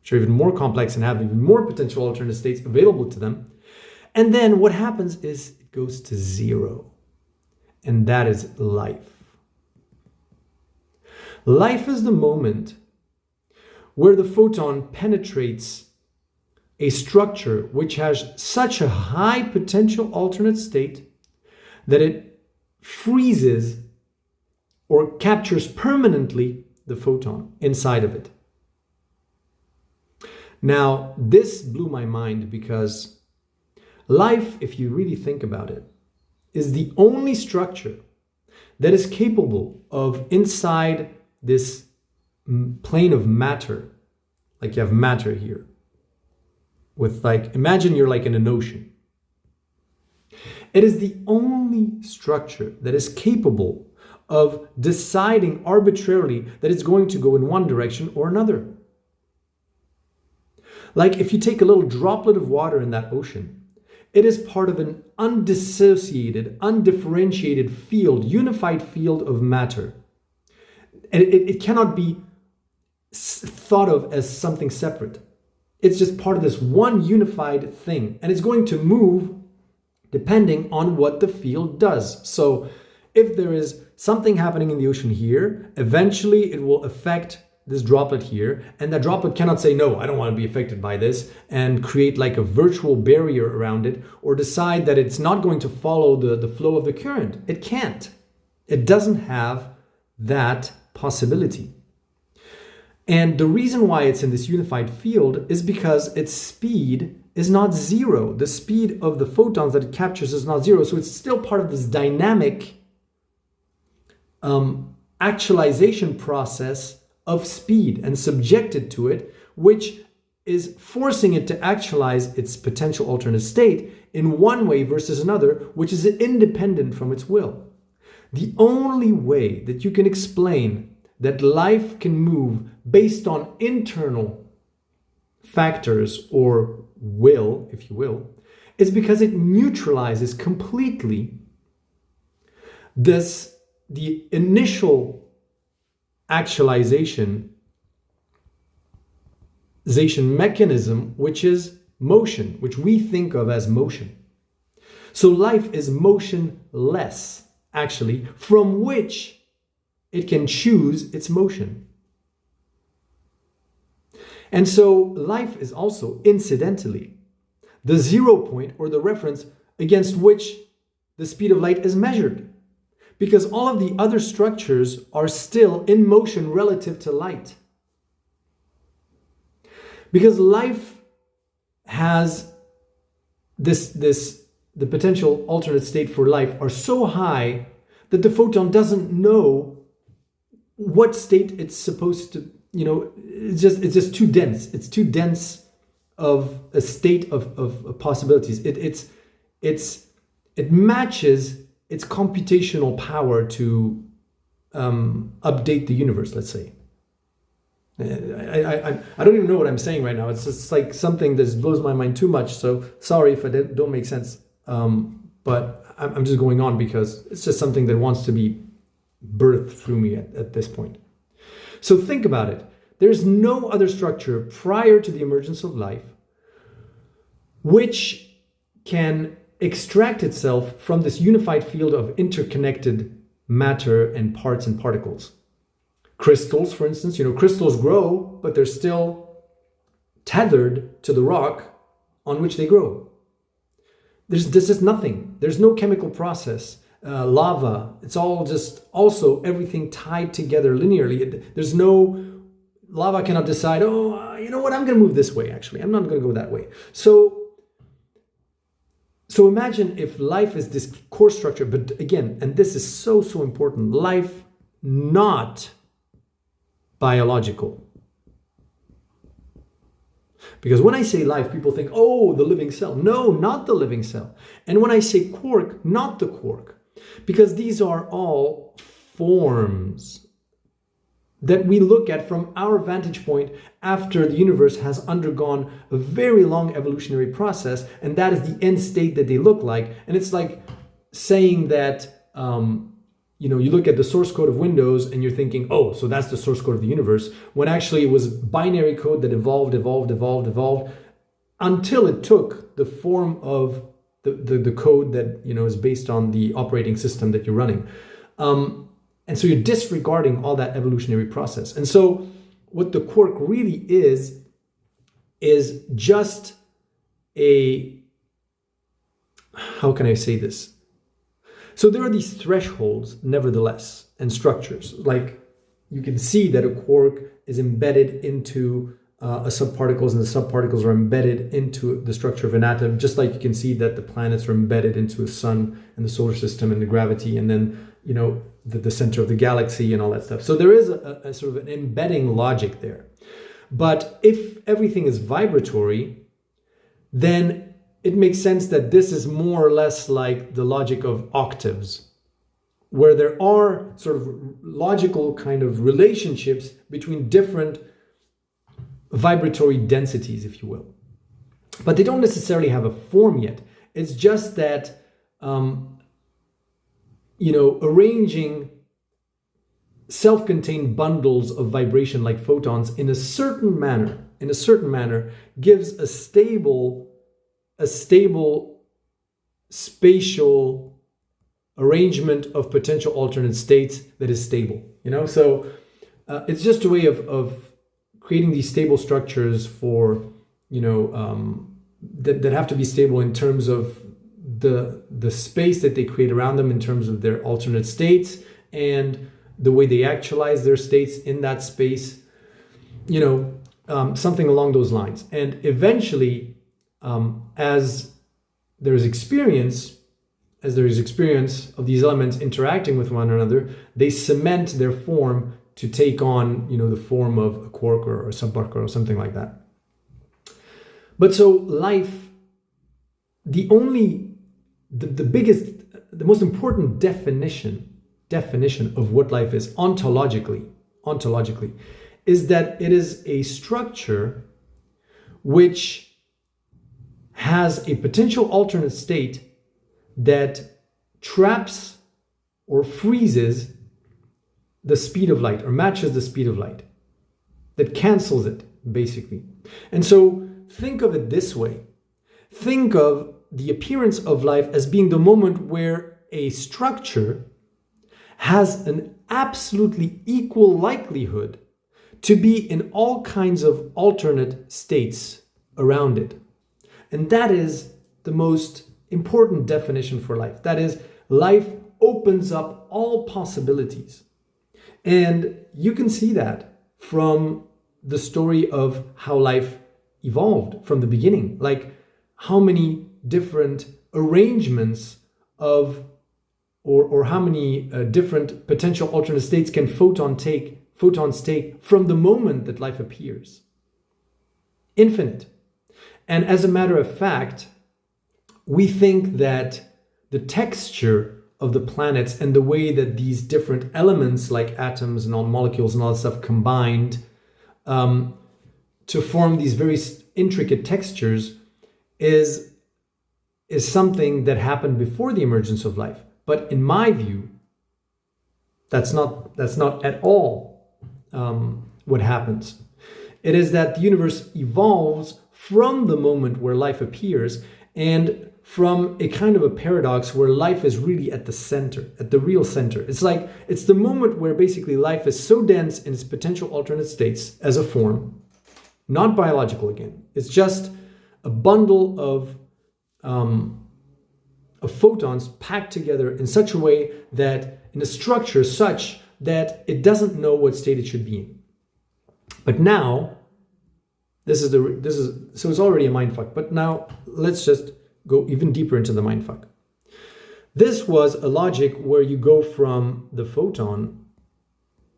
which are even more complex and have even more potential alternate states available to them. And then what happens is it goes to zero. And that is life. Life is the moment where the photon penetrates a structure which has such a high potential alternate state that it freezes or captures permanently the photon inside of it. Now, this blew my mind because life, if you really think about it, is the only structure that is capable of, inside this plane of matter, like you have matter here, with like, imagine you're like in an ocean, It is the only structure that is capable of deciding arbitrarily that it's going to go in one direction or another. Like if you take a little droplet of water in that ocean, it is part of an undissociated, undifferentiated field, unified field of matter. And it cannot be thought of as something separate. It's just part of this one unified thing. And it's going to move depending on what the field does. So if there is something happening in the ocean here, eventually it will affect this droplet here, and that droplet cannot say, no, I don't want to be affected by this, and create like a virtual barrier around it, or decide that it's not going to follow the flow of the current. It can't. It doesn't have that possibility. And the reason why it's in this unified field is because its speed is not zero. The speed of the photons that it captures is not zero, so it's still part of this dynamic actualization process of speed and subjected to it, which is forcing it to actualize its potential alternate state in one way versus another, which is independent from its will. The only way that you can explain that life can move based on internal factors or will, if you will, is because it neutralizes completely the initial actualization mechanism, which is motion, which we think of as motion. So life is motionless, actually, from which it can choose its motion. And so life is also, incidentally, the 0 point or the reference against which the speed of light is measured. Because all of the other structures are still in motion relative to light. Because life has the potential alternate state for life are so high that the photon doesn't know what state it's supposed to, it's just too dense. It's too dense of a state of possibilities. It matches its computational power to update the universe, let's say. I don't even know what I'm saying right now. It's just like something that blows my mind too much. So sorry if I don't make sense. But I'm just going on because it's just something that wants to be birthed through me at this point. So think about it. There's no other structure prior to the emergence of life which can extract itself from this unified field of interconnected matter and parts and particles. Crystals, for instance, crystals grow, but they're still tethered to the rock on which they grow. There's just nothing. There's no chemical process. Lava, it's all just also everything tied together linearly. There's no, lava cannot decide, you know what, I'm going to move this way, actually. I'm not going to go that way. So imagine if life is this core structure, but again, and this is so important, life not biological. Because when I say life, people think, the living cell. No, not the living cell. And when I say quark, not the quark. Because these are all forms that we look at from our vantage point after the universe has undergone a very long evolutionary process, and that is the end state that they look like. And it's like saying that, you look at the source code of Windows and you're thinking, so that's the source code of the universe, when actually it was binary code that evolved until it took the form of the code that is based on the operating system that you're running. And so you're disregarding all that evolutionary process. And so what the quark really is just how can I say this? So there are these thresholds, nevertheless, and structures. Like you can see that a quark is embedded into a subparticles, and the subparticles are embedded into the structure of an atom, just like you can see that the planets are embedded into the sun and the solar system and the gravity, and then the center of the galaxy and all that stuff. So there is a sort of an embedding logic there. But if everything is vibratory, then it makes sense that this is more or less like the logic of octaves, where there are sort of logical kind of relationships between different vibratory densities, if you will. But they don't necessarily have a form yet. It's just that, arranging self-contained bundles of vibration like photons in a certain manner gives a stable spatial arrangement of potential alternate states that is stable. So it's just a way of creating these stable structures for that have to be stable in terms of the space that they create around them, in terms of their alternate states and the way they actualize their states in that space, something along those lines. And eventually, as there is experience of these elements interacting with one another, they cement their form to take on, the form of a quark or a subparticle or something like that. But so life, the most important definition of what life is ontologically, is that it is a structure which has a potential alternate state that traps or freezes the speed of light, or matches the speed of light, that cancels it, basically. And so think of it this way. Think of the appearance of life as being the moment where a structure has an absolutely equal likelihood to be in all kinds of alternate states around it. And that is the most important definition for life. That is, life opens up all possibilities. And you can see that from the story of how life evolved from the beginning. Like how many different arrangements of or how many different potential alternate states can photons take from the moment that life appears. Infinite. And as a matter of fact, we think that the texture of the planets and the way that these different elements like atoms and all molecules and all that stuff combined to form these very intricate textures is something that happened before the emergence of life. But in my view, that's not at all what happens. It is that the universe evolves from the moment where life appears, and from a kind of a paradox where life is really at the center, at the real center. It's the moment where basically life is so dense in its potential alternate states as a form, not biological again. It's just a bundle of photons packed together in such a way that, in a structure such that it doesn't know what state it should be in. But now, so it's already a mindfuck. But now let's just go even deeper into the mindfuck. This was a logic where you go from the photon,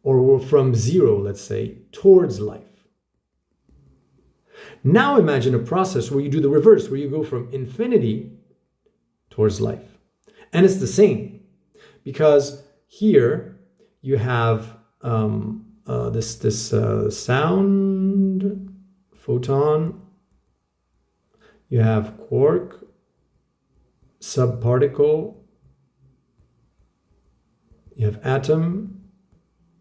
or from zero, let's say, towards life. Now imagine a process where you do the reverse, where you go from infinity towards life. And it's the same, because here you have this sound photon, you have quark, subparticle, you have atom,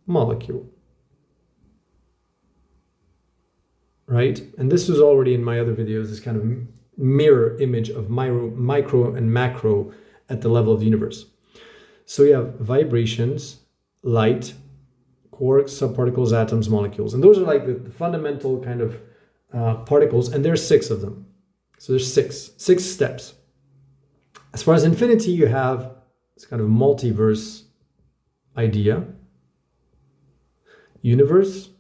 molecule. Right? And this was already in my other videos, this kind of mirror image of micro and macro at the level of the universe. So you have vibrations, light, quarks, subparticles, atoms, molecules. And those are like the fundamental kind of particles, and there's 6 of them. So there's six steps. As far as infinity, you have this kind of multiverse idea, universe,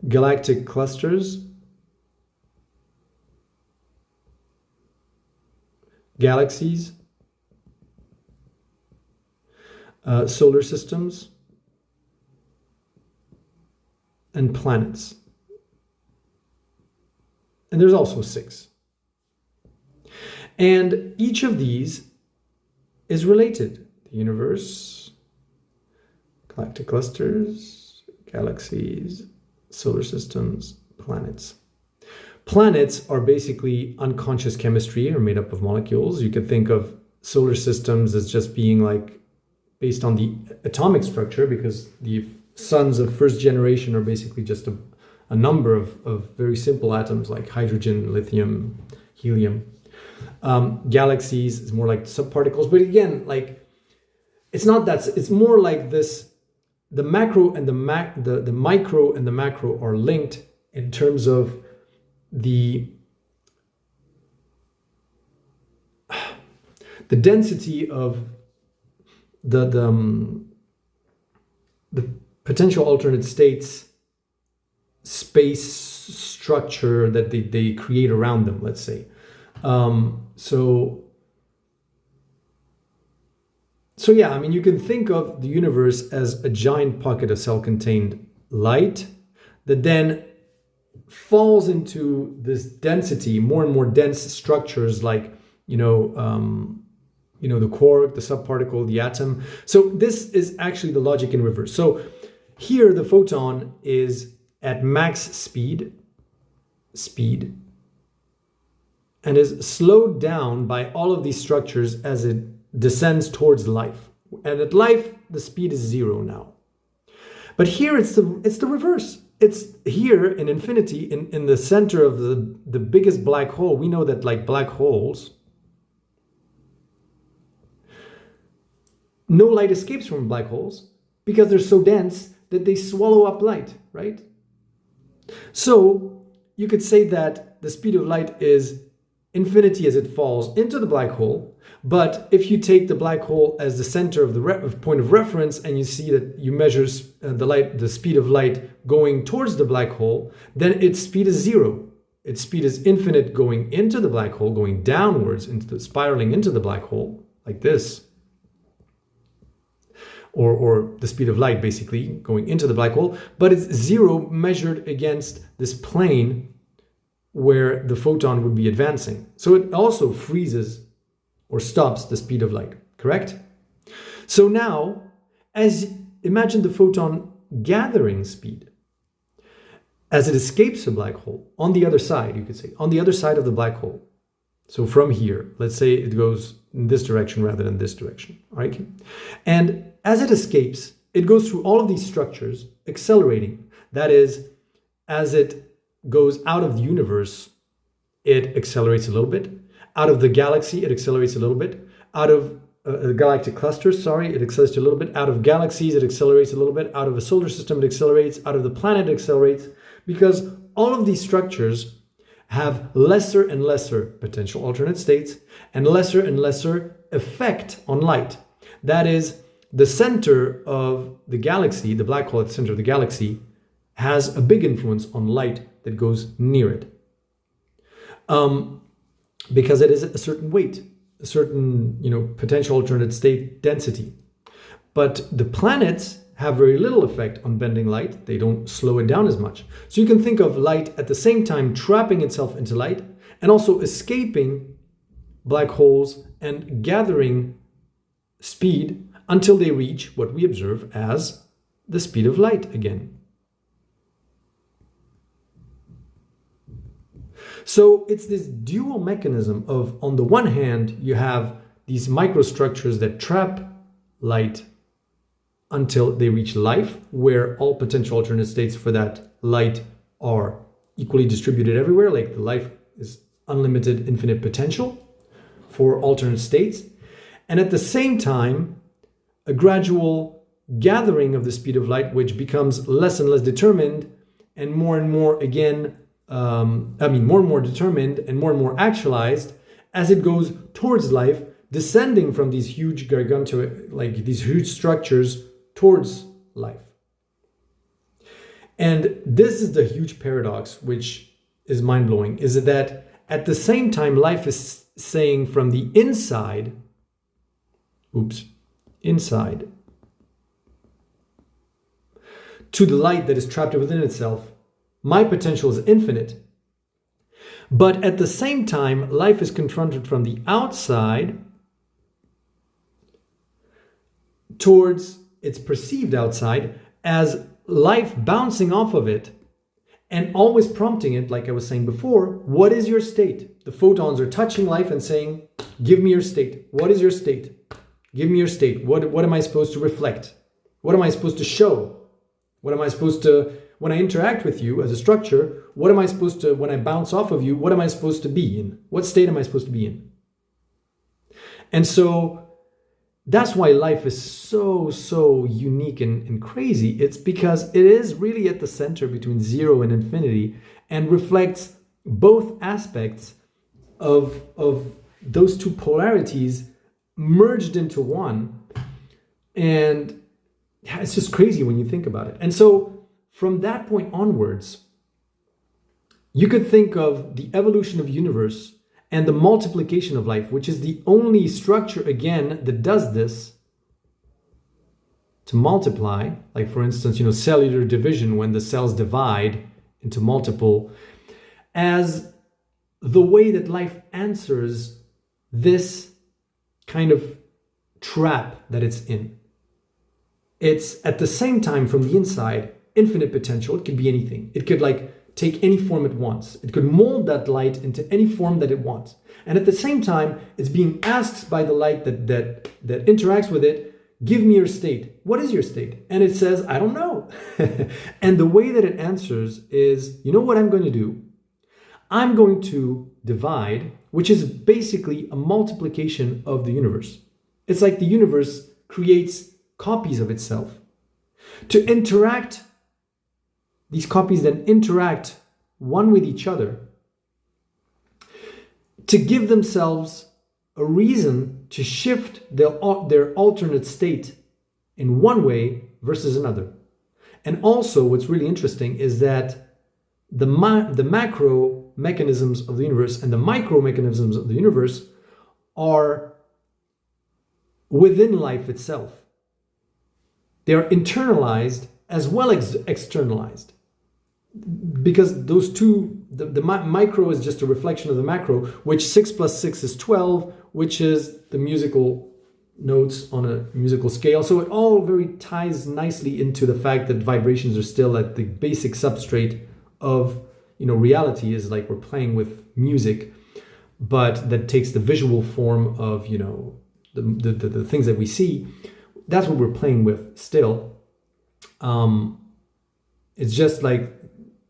galactic clusters, galaxies, solar systems, and planets. And there's also 6. And each of these is related. The universe, galactic clusters, galaxies, solar systems, planets. Planets are basically unconscious chemistry, or made up of molecules. You could think of solar systems as just being like based on the atomic structure, because the suns of first generation are basically just a number of very simple atoms like hydrogen, lithium, helium. Galaxies is more like subparticles, but again, like it's not that. It's more like this: the macro and the micro and the macro are linked in terms of the density of the potential alternate states space structure that they create around them, let's say. So yeah, I mean, you can think of the universe as a giant pocket of self-contained light that then falls into this density, more and more dense structures like, the quark, the subparticle, the atom. So this is actually the logic in reverse. So here the photon is at max speed, and is slowed down by all of these structures as it descends towards life. And at life, the speed is 0 now. But here it's the reverse. It's here in infinity, in the center of the biggest black hole. We know that like black holes, no light escapes from black holes because they're so dense that they swallow up light, right? So you could say that the speed of light is infinity as it falls into the black hole. But if you take the black hole as the center of the point of reference, and you see that you measure the speed of light going towards the black hole, then its speed is 0. Its speed is infinite going into the black hole, going downwards, spiraling into the black hole, like this. Or the speed of light basically going into the black hole, but it's 0 measured against this plane where the photon would be advancing. So it also freezes or stops the speed of light, correct? So now, imagine the photon gathering speed as it escapes a black hole on the other side, you could say, on the other side of the black hole. So from here, let's say it goes in this direction rather than this direction, all right? And as it escapes, it goes through all of these structures, accelerating. That is, as it goes out of the universe, it accelerates a little bit. Out of the galaxy, it accelerates a little bit. Out of galactic clusters, it accelerates a little bit. Out of galaxies, it accelerates a little bit. Out of a solar system, it accelerates. Out of the planet, it accelerates. Because all of these structures have lesser and lesser potential alternate states and lesser effect on light. That is, the center of the galaxy, the black hole at the center of the galaxy, has a big influence on light that goes near it. Because it is a certain weight, a certain potential alternate state density. But the planets have very little effect on bending light. They don't slow it down as much. So you can think of light at the same time trapping itself into light and also escaping black holes and gathering speed until they reach what we observe as the speed of light again. So it's this dual mechanism of, on the one hand, you have these microstructures that trap light until they reach life, where all potential alternate states for that light are equally distributed everywhere, like the life is unlimited, infinite potential for alternate states. And at the same time, a gradual gathering of the speed of light, which becomes less and less determined and more again, more and more determined and more actualized as it goes towards life, descending from these huge these huge structures towards life. And this is the huge paradox, which is mind-blowing, is that at the same time life is saying from the inside to the light that is trapped within itself, my potential is infinite. But at the same time, life is confronted from the outside towards its perceived outside as life bouncing off of it and always prompting it, like I was saying before, what is your state? The photons are touching life and saying, give me your state. What is your state? Give me your state. What am I supposed to reflect? What am I supposed to show? What am I supposed to, when I interact with you as a structure, what am I supposed to, when I bounce off of you, what am I supposed to be in? What state am I supposed to be in? And so that's why life is so unique and crazy. It's because it is really at the center between 0 and infinity and reflects both aspects of those two polarities merged into one. And yeah, it's just crazy when you think about it. And so from that point onwards, you could think of the evolution of the universe and the multiplication of life, which is the only structure, again, that does this, to multiply. Like, for instance, cellular division, when the cells divide into multiple, as the way that life answers this kind of trap that it's in. It's at the same time, from the inside, infinite potential. It could be anything. It could take any form it wants. It could mold that light into any form that it wants. And at the same time, it's being asked by the light that interacts with it, give me your state. What is your state? And it says, I don't know. And the way that it answers is, you know what I'm going to do? I'm going to divide, which is basically a multiplication of the universe. It's like the universe creates copies of itself. To interact, these copies then interact one with each other to give themselves a reason to shift their alternate state in one way versus another. And also what's really interesting is that the macro mechanisms of the universe and the micro mechanisms of the universe are within life itself. They are internalized as well as externalized. Because those two, the micro is just a reflection of the macro, which 6 + 6 is 12, which is the musical notes on a musical scale. So it all very ties nicely into the fact that vibrations are still at the basic substrate of, reality, is like we're playing with music, but that takes the visual form of, the things that we see. That's what we're playing with still. It's just like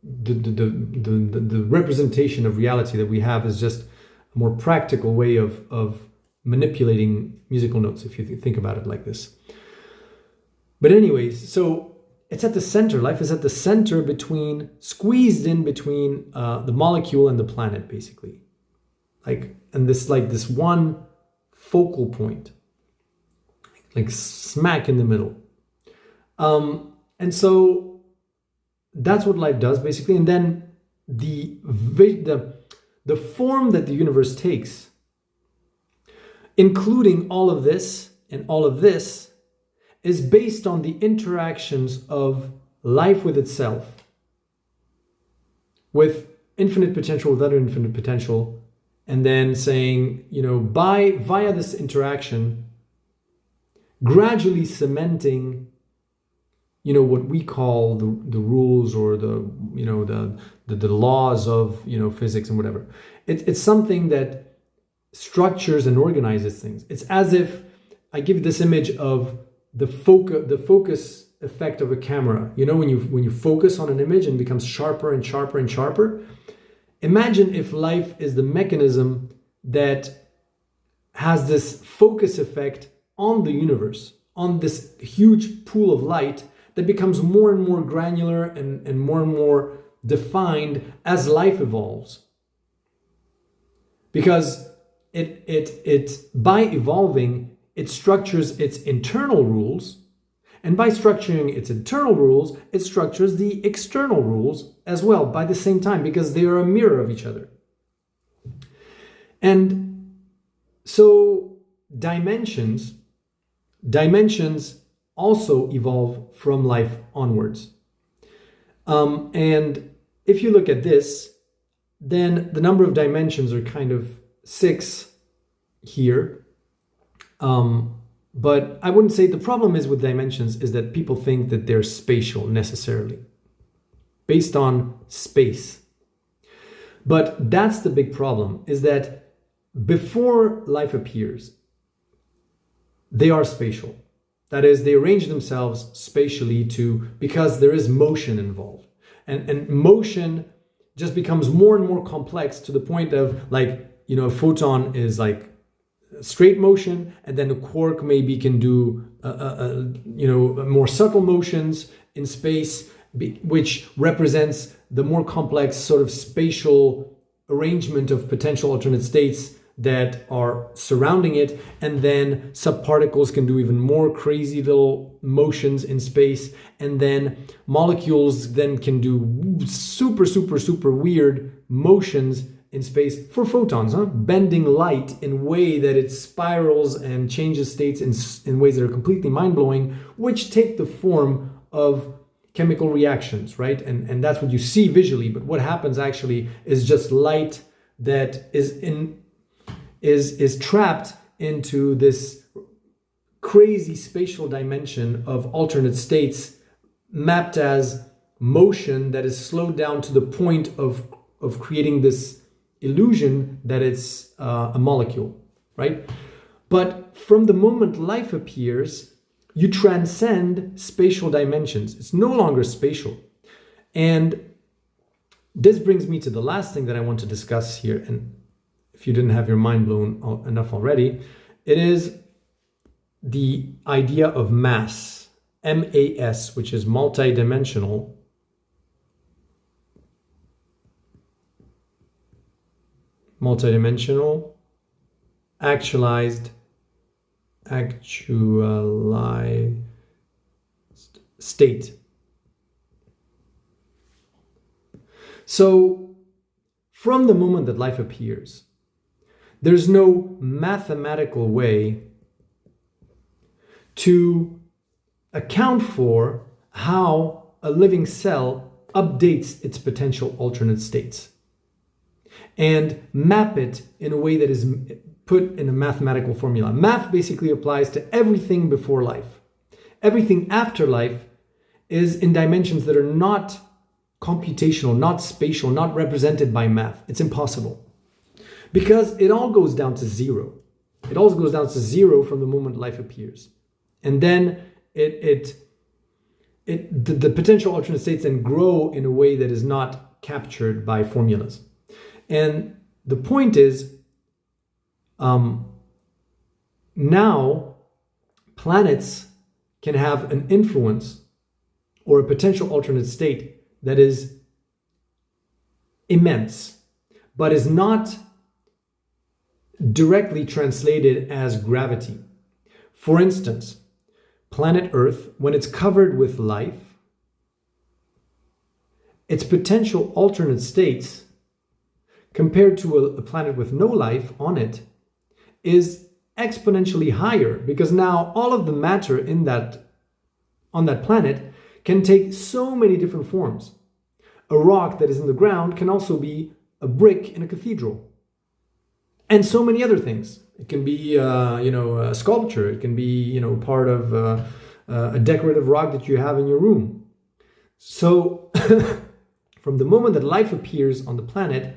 the representation of reality that we have is just a more practical way of manipulating musical notes, if you think about it like this. But anyways, so it's at the center. Life is at the center squeezed in between the molecule and the planet, basically. And this one focal point, like smack in the middle. And so that's what life does, basically. And then the form that the universe takes, including all of this and all of this, is based on the interactions of life with itself, with infinite potential, with other infinite potential, and then saying, via this interaction, gradually cementing what we call the rules or the laws of physics and whatever. It's something that structures and organizes things. It's as if I give this image of the focus effect of a camera. When you focus on an image and it becomes sharper and sharper and sharper. Imagine if life is the mechanism that has this focus effect on the universe, on this huge pool of light that becomes more and more granular and more defined as life evolves. Because it by evolving, it structures its internal rules, and by structuring its internal rules, it structures the external rules as well by the same time, because they are a mirror of each other. And so dimensions also evolve from life onwards. And if you look at this, then the number of dimensions are kind of 6 here. But I wouldn't say the problem is with dimensions is that people think that they're spatial necessarily, based on space. But that's the big problem, is that before life appears, they are spatial. That is, they arrange themselves spatially because there is motion involved. And motion just becomes more and more complex to the point of, like, a photon is like straight motion, and then a quark maybe can do more subtle motions in space, which represents the more complex sort of spatial arrangement of potential alternate states that are surrounding it. And then subparticles can do even more crazy little motions in space, and then molecules then can do super weird motions in space for photons, bending light in a way that it spirals and changes states in ways that are completely mind-blowing, which take the form of chemical reactions, right? And that's what you see visually, but what happens actually is just light that is trapped into this crazy spatial dimension of alternate states mapped as motion that is slowed down to the point of creating this illusion that it's a molecule, right? But from the moment life appears, you transcend spatial dimensions. It's no longer spatial. And this brings me to the last thing that I want to discuss here. And if you didn't have your mind blown enough already, it is the idea of mass, MAS, which is multidimensional actualized state. So from the moment that life appears, there's no mathematical way to account for how a living cell updates its potential alternate states and map it in a way that is put in a mathematical formula. Math basically applies to everything before life. Everything after life is in dimensions that are not computational, not spatial, not represented by math. It's impossible. Because it all goes down to zero. It all goes down to zero from the moment life appears. And then the potential alternate states then grow in a way that is not captured by formulas. And the point is, now planets can have an influence or a potential alternate state that is immense, but is not directly translated as gravity. For instance, planet Earth, when it's covered with life, its potential alternate states compared to a planet with no life on it is exponentially higher, because now all of the matter on that planet can take so many different forms. A rock that is in the ground can also be a brick in a cathedral, and so many other things. It can be a sculpture. It can be part of a decorative rock that you have in your room. So from the moment that life appears on the planet,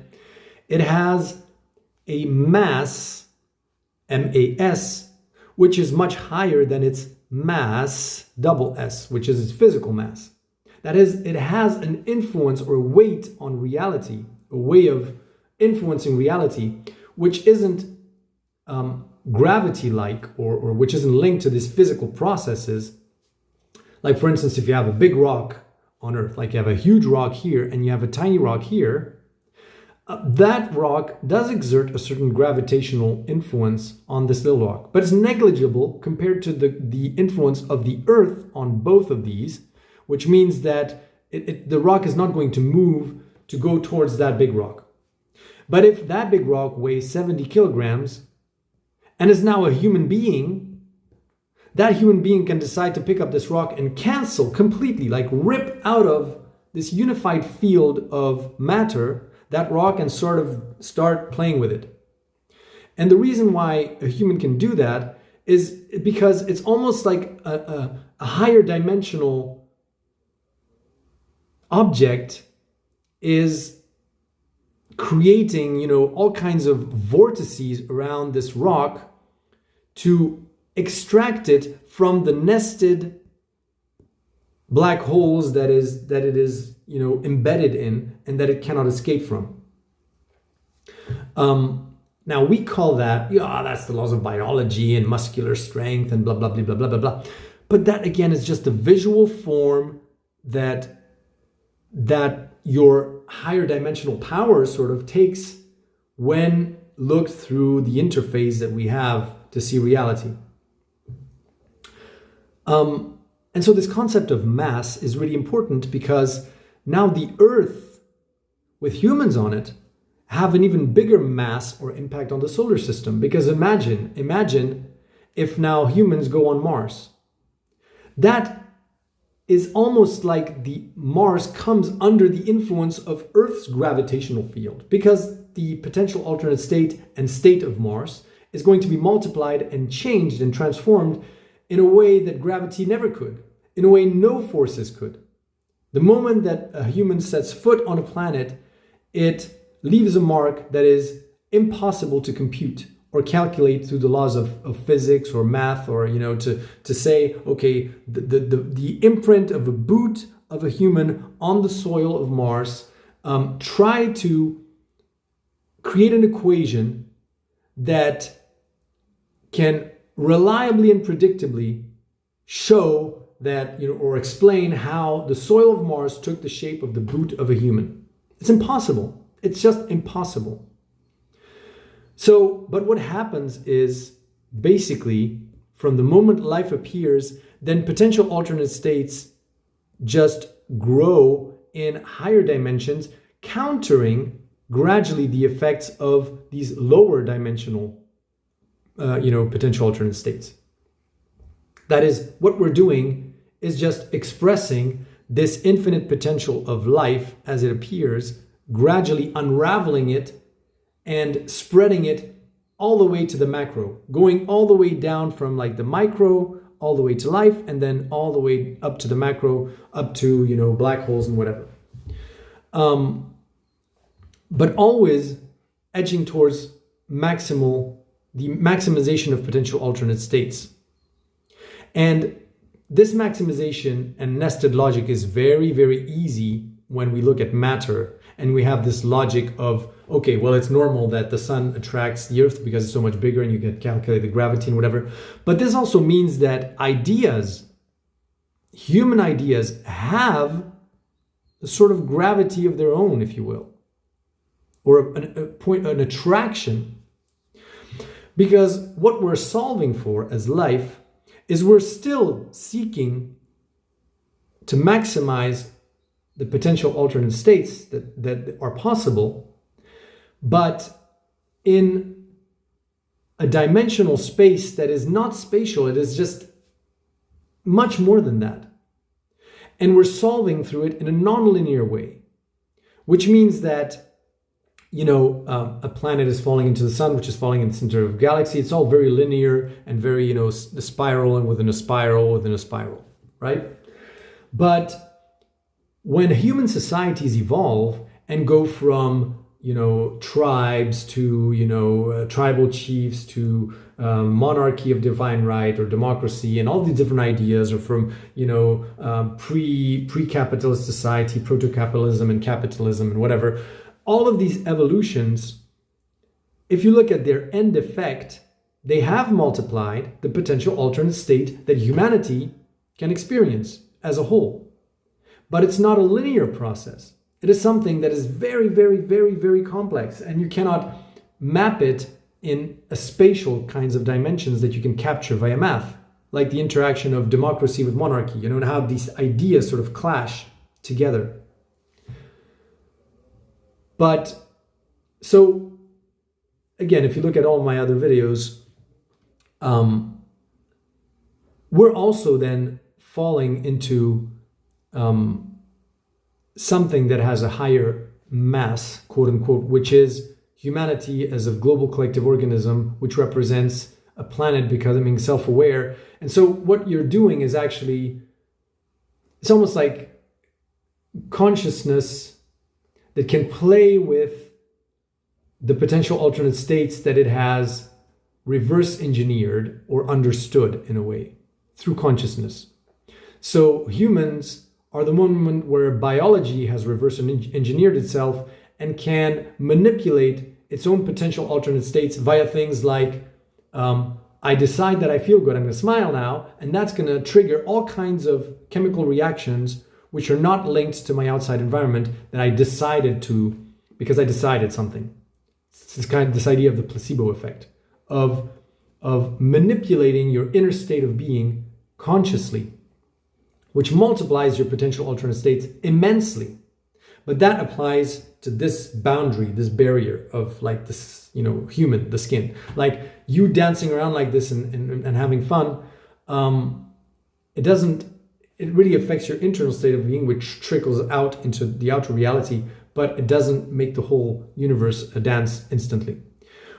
it has a mass, MAS, which is much higher than its mass, double S, which is its physical mass. That is, it has an influence or a weight on reality, a way of influencing reality, which isn't gravity-like or which isn't linked to these physical processes. Like, for instance, if you have a big rock on Earth, like you have a huge rock here and you have a tiny rock here, that rock does exert a certain gravitational influence on this little rock, but it's negligible compared to the influence of the Earth on both of these, which means that the rock is not going to move to go towards that big rock. But if that big rock weighs 70 kilograms and is now a human being, that human being can decide to pick up this rock and cancel completely, like rip out of this unified field of matter that rock and sort of start playing with it. And the reason why a human can do that is because it's almost like a higher dimensional object is creating, all kinds of vortices around this rock to extract it from the nested black holes that it is embedded in and that it cannot escape from. Now we call that, that's the laws of biology and muscular strength and blah, blah, blah, blah, blah, blah, blah. But that again is just a visual form that your higher dimensional power sort of takes when looked through the interface that we have to see reality. And so this concept of mass is really important because now the Earth, with humans on it, have an even bigger mass or impact on the solar system. Because imagine if now humans go on Mars. That is almost like the Mars comes under the influence of Earth's gravitational field, because the potential alternate state and state of Mars is going to be multiplied and changed and transformed in a way that gravity never could, in a way no forces could. The moment that a human sets foot on a planet, it leaves a mark that is impossible to compute or calculate through the laws of physics or math, or to say, okay, the imprint of a boot of a human on the soil of Mars, try to create an equation that can reliably and predictably show that, or explain how the soil of Mars took the shape of the boot of a human. It's impossible. It's just impossible. So, but what happens is basically from the moment life appears, then potential alternate states just grow in higher dimensions, countering gradually the effects of these lower dimensional potential alternate states. That is, what we're doing is just expressing this infinite potential of life as it appears, gradually unraveling it and spreading it all the way to the macro, going all the way down from like the micro all the way to life, and then all the way up to the macro, up to black holes and whatever. But always edging towards the maximization of potential alternate states. And this maximization and nested logic is very, very easy when we look at matter, and we have this logic of, okay, well, it's normal that the sun attracts the earth because it's so much bigger and you can calculate the gravity and whatever. But this also means that human ideas have a sort of gravity of their own, if you will, or an attraction. Because what we're solving for as life is we're still seeking to maximize the potential alternate states that are possible, but in a dimensional space that is not spatial. It is just much more than that. And we're solving through it in a nonlinear way, which means that a planet is falling into the sun, which is falling in the center of a galaxy. It's all very linear and very, the spiral and within a spiral within a spiral, right? But when human societies evolve and go from, tribes to, tribal chiefs to monarchy of divine right or democracy and all these different ideas, or from, pre-capitalist society, proto-capitalism and capitalism and whatever, all of these evolutions, if you look at their end effect, they have multiplied the potential alternate state that humanity can experience as a whole. But it's not a linear process. It is something that is very, very, very, very complex, and you cannot map it in a spatial kinds of dimensions that you can capture via math, like the interaction of democracy with monarchy, and how these ideas sort of clash together. But so again, if you look at all my other videos, we're also then falling into something that has a higher mass, quote unquote, which is humanity as a global collective organism, which represents a planet becoming self-aware. And so what you're doing is actually, it's almost like consciousness that can play with the potential alternate states that it has reverse engineered or understood in a way through consciousness. So humans are the moment where biology has reverse engineered itself and can manipulate its own potential alternate states via things like, I decide that I feel good, I'm going to smile now, and that's going to trigger all kinds of chemical reactions which are not linked to my outside environment that I decided to, because I decided something. It's this idea of the placebo effect, of manipulating your inner state of being consciously, which multiplies your potential alternate states immensely. But that applies to this boundary, this barrier of like this, human, the skin. Like you dancing around like this and having fun, it really affects your internal state of being, which trickles out into the outer reality, but it doesn't make the whole universe a dance instantly.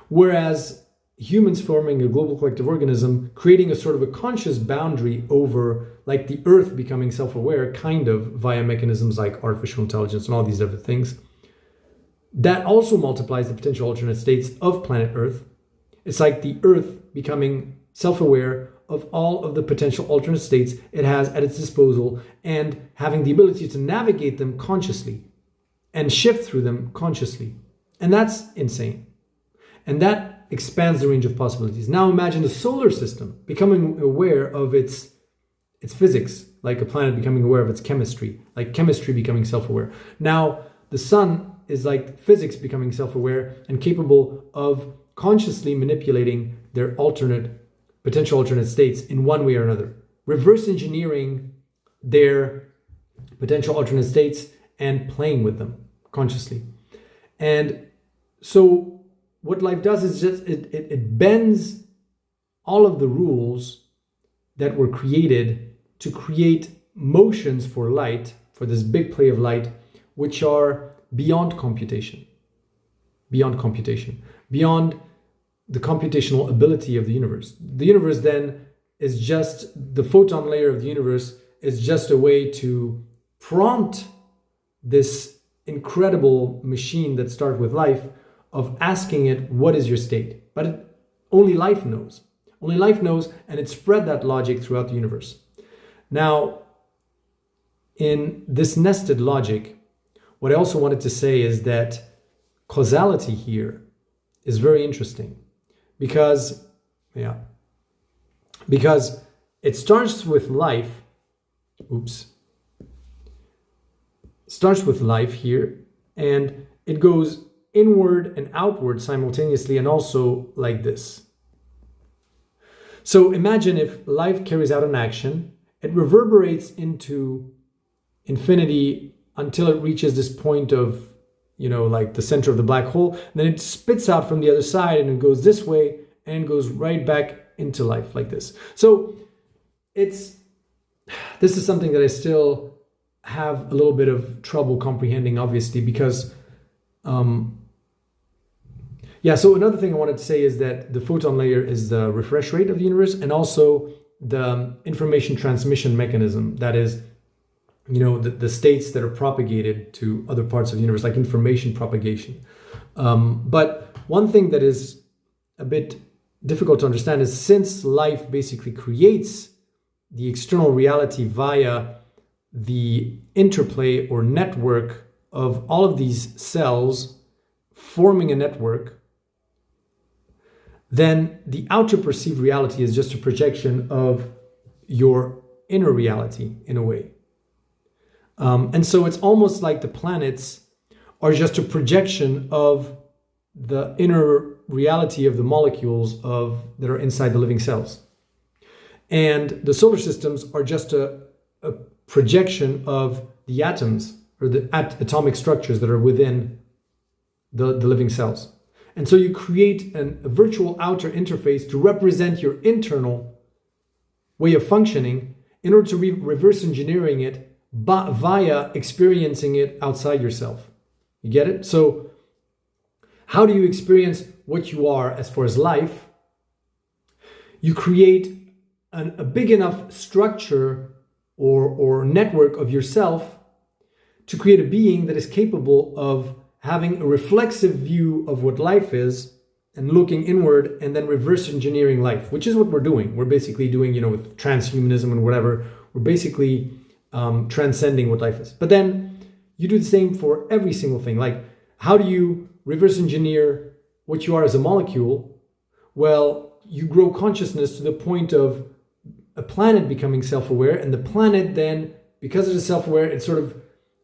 Whereas humans forming a global collective organism, creating a sort of a conscious boundary over like the earth becoming self-aware, kind of via mechanisms like artificial intelligence and all these other things, that also multiplies the potential alternate states of planet Earth. It's like the earth becoming self-aware of all of the potential alternate states it has at its disposal and having the ability to navigate them consciously and shift through them consciously. And that's insane. And that expands the range of possibilities. Now imagine the solar system becoming aware of its physics, like a planet becoming aware of its chemistry, like chemistry becoming self-aware. Now the sun is like physics becoming self-aware and capable of consciously manipulating their potential alternate states in one way or another, reverse engineering their potential alternate states and playing with them consciously. And so what life does is just it bends all of the rules that were created to create motions for light, for this big play of light, which are beyond computation, beyond the computational ability of the universe. The universe then is just, the photon layer of the universe is just a way to prompt this incredible machine that starts with life of asking it, what is your state? But only life knows. Only life knows, and it spread that logic throughout the universe. Now, in this nested logic, what I also wanted to say is that causality here is very interesting because it starts with life. Starts with life here, and it goes inward and outward simultaneously, and also like this. So imagine if life carries out an action, it reverberates into infinity until it reaches this point of, like the center of the black hole. Then it spits out from the other side and it goes this way and goes right back into life like this. So this is something that I still have a little bit of trouble comprehending, obviously, because so another thing I wanted to say is that the photon layer is the refresh rate of the universe and also the information transmission mechanism, that is, the states that are propagated to other parts of the universe, like information propagation. But one thing that is a bit difficult to understand is, since life basically creates the external reality via the interplay or network of all of these cells forming a network, then the outer perceived reality is just a projection of your inner reality in a way. And so it's almost like the planets are just a projection of the inner reality of the molecules that are inside the living cells. And the solar systems are just a projection of the atoms or the atomic structures that are within the living cells. And so you create a virtual outer interface to represent your internal way of functioning in order to reverse engineering it via experiencing it outside yourself. You get it? So how do you experience what you are as far as life? You create a big enough structure or network of yourself to create a being that is capable of having a reflexive view of what life is and looking inward and then reverse engineering life, which is what we're doing. We're basically doing, with transhumanism and whatever, we're basically transcending what life is. But then you do the same for every single thing. Like, how do you reverse engineer what you are as a molecule? Well, you grow consciousness to the point of a planet becoming self-aware, and the planet then, because it is self-aware, it sort of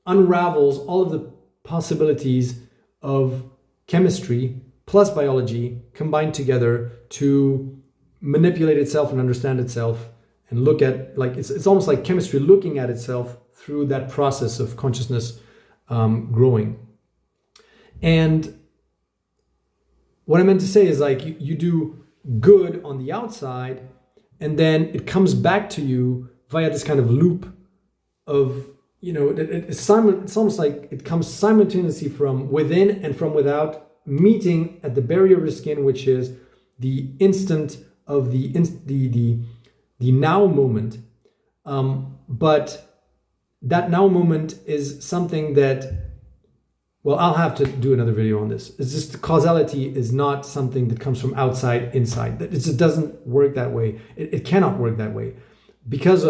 unravels all of the possibilities of chemistry plus biology combined together to manipulate itself and understand itself and look at, like, it's almost like chemistry looking at itself through that process of consciousness growing. And what I meant to say is, like, you do good on the outside, and then it comes back to you via this kind of loop of, it's almost like it comes simultaneously from within and from without, meeting at the barrier of your skin, which is the instant of the now moment. But that now moment is something that, well, I'll have to do another video on this. It's just causality is not something that comes from outside inside. It just doesn't work that way. It cannot work that way because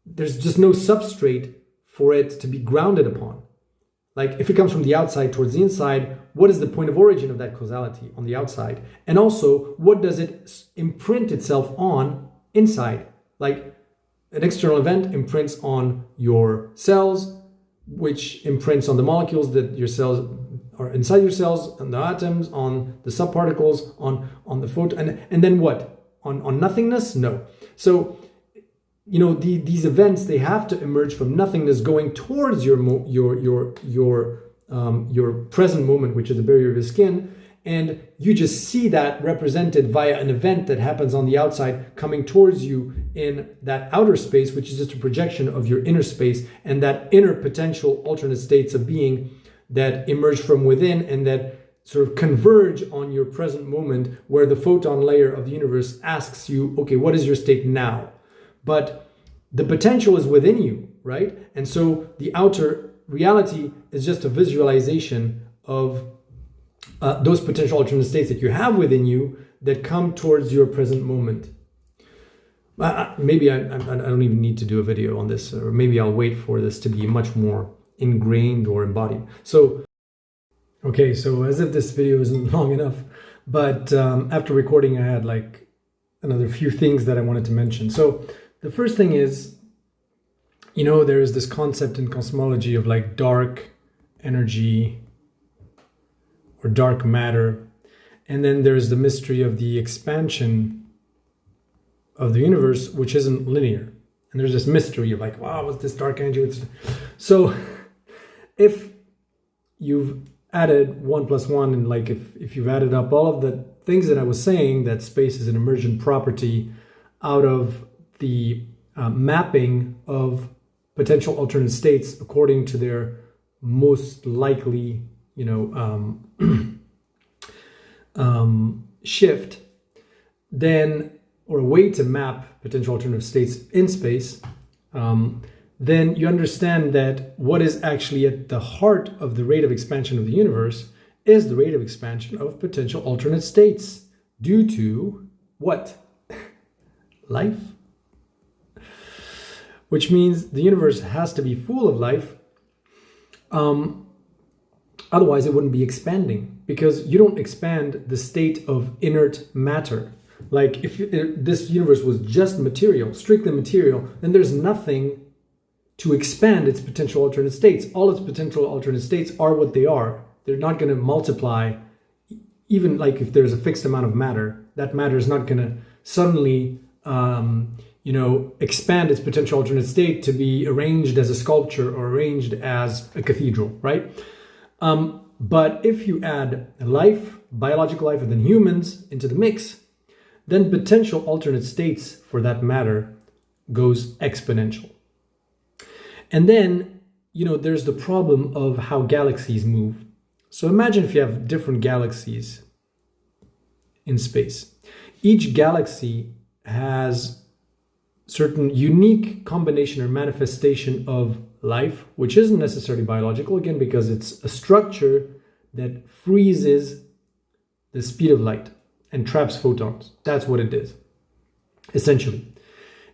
there's just no substrate for it to be grounded upon. Like, if it comes from the outside towards the inside, what is the point of origin of that causality on the outside? And also, what does it imprint itself on inside? Like, an external event imprints on your cells, which imprints on the molecules that your cells are inside your cells, on the atoms, on the subparticles, on the photon, and then what? On nothingness? No. So, these events, they have to emerge from nothingness going towards your present moment, which is the barrier of your skin, and you just see that represented via an event that happens on the outside coming towards you in that outer space, which is just a projection of your inner space and that inner potential alternate states of being that emerge from within and that sort of converge on your present moment, where the photon layer of the universe asks you, okay, what is your state now? But the potential is within you, right? And so the outer reality is just a visualization of those potential alternate states that you have within you that come towards your present moment. Maybe I don't even need to do a video on this, or maybe I'll wait for this to be much more ingrained or embodied. So, okay, so as if this video isn't long enough, but after recording, I had like another few things that I wanted to mention. So the first thing is, there is this concept in cosmology of like dark energy or dark matter. And then there's the mystery of the expansion of the universe, which isn't linear. And there's this mystery of like, wow, what's this dark energy? So if you've added 1 + 1, and like if you've added up all of the things that I was saying, that space is an emergent property out of the mapping of potential alternate states according to their most likely, shift, then, or a way to map potential alternative states in space, then you understand that what is actually at the heart of the rate of expansion of the universe is the rate of expansion of potential alternate states due to what? Life. Which means the universe has to be full of life. Otherwise, it wouldn't be expanding, because you don't expand the state of inert matter. Like if this universe was just material, strictly material, then there's nothing to expand its potential alternate states. All its potential alternate states are what they are. They're not going to multiply. Even like if there's a fixed amount of matter, that matter is not going to suddenly expand its potential alternate state to be arranged as a sculpture or arranged as a cathedral, right? But if you add life, biological life, and then humans into the mix, then potential alternate states for that matter goes exponential. And then there's the problem of how galaxies move. So imagine if you have different galaxies in space. Each galaxy has certain unique combination or manifestation of life, which isn't necessarily biological, again, because it's a structure that freezes the speed of light and traps photons. That's what it is, essentially.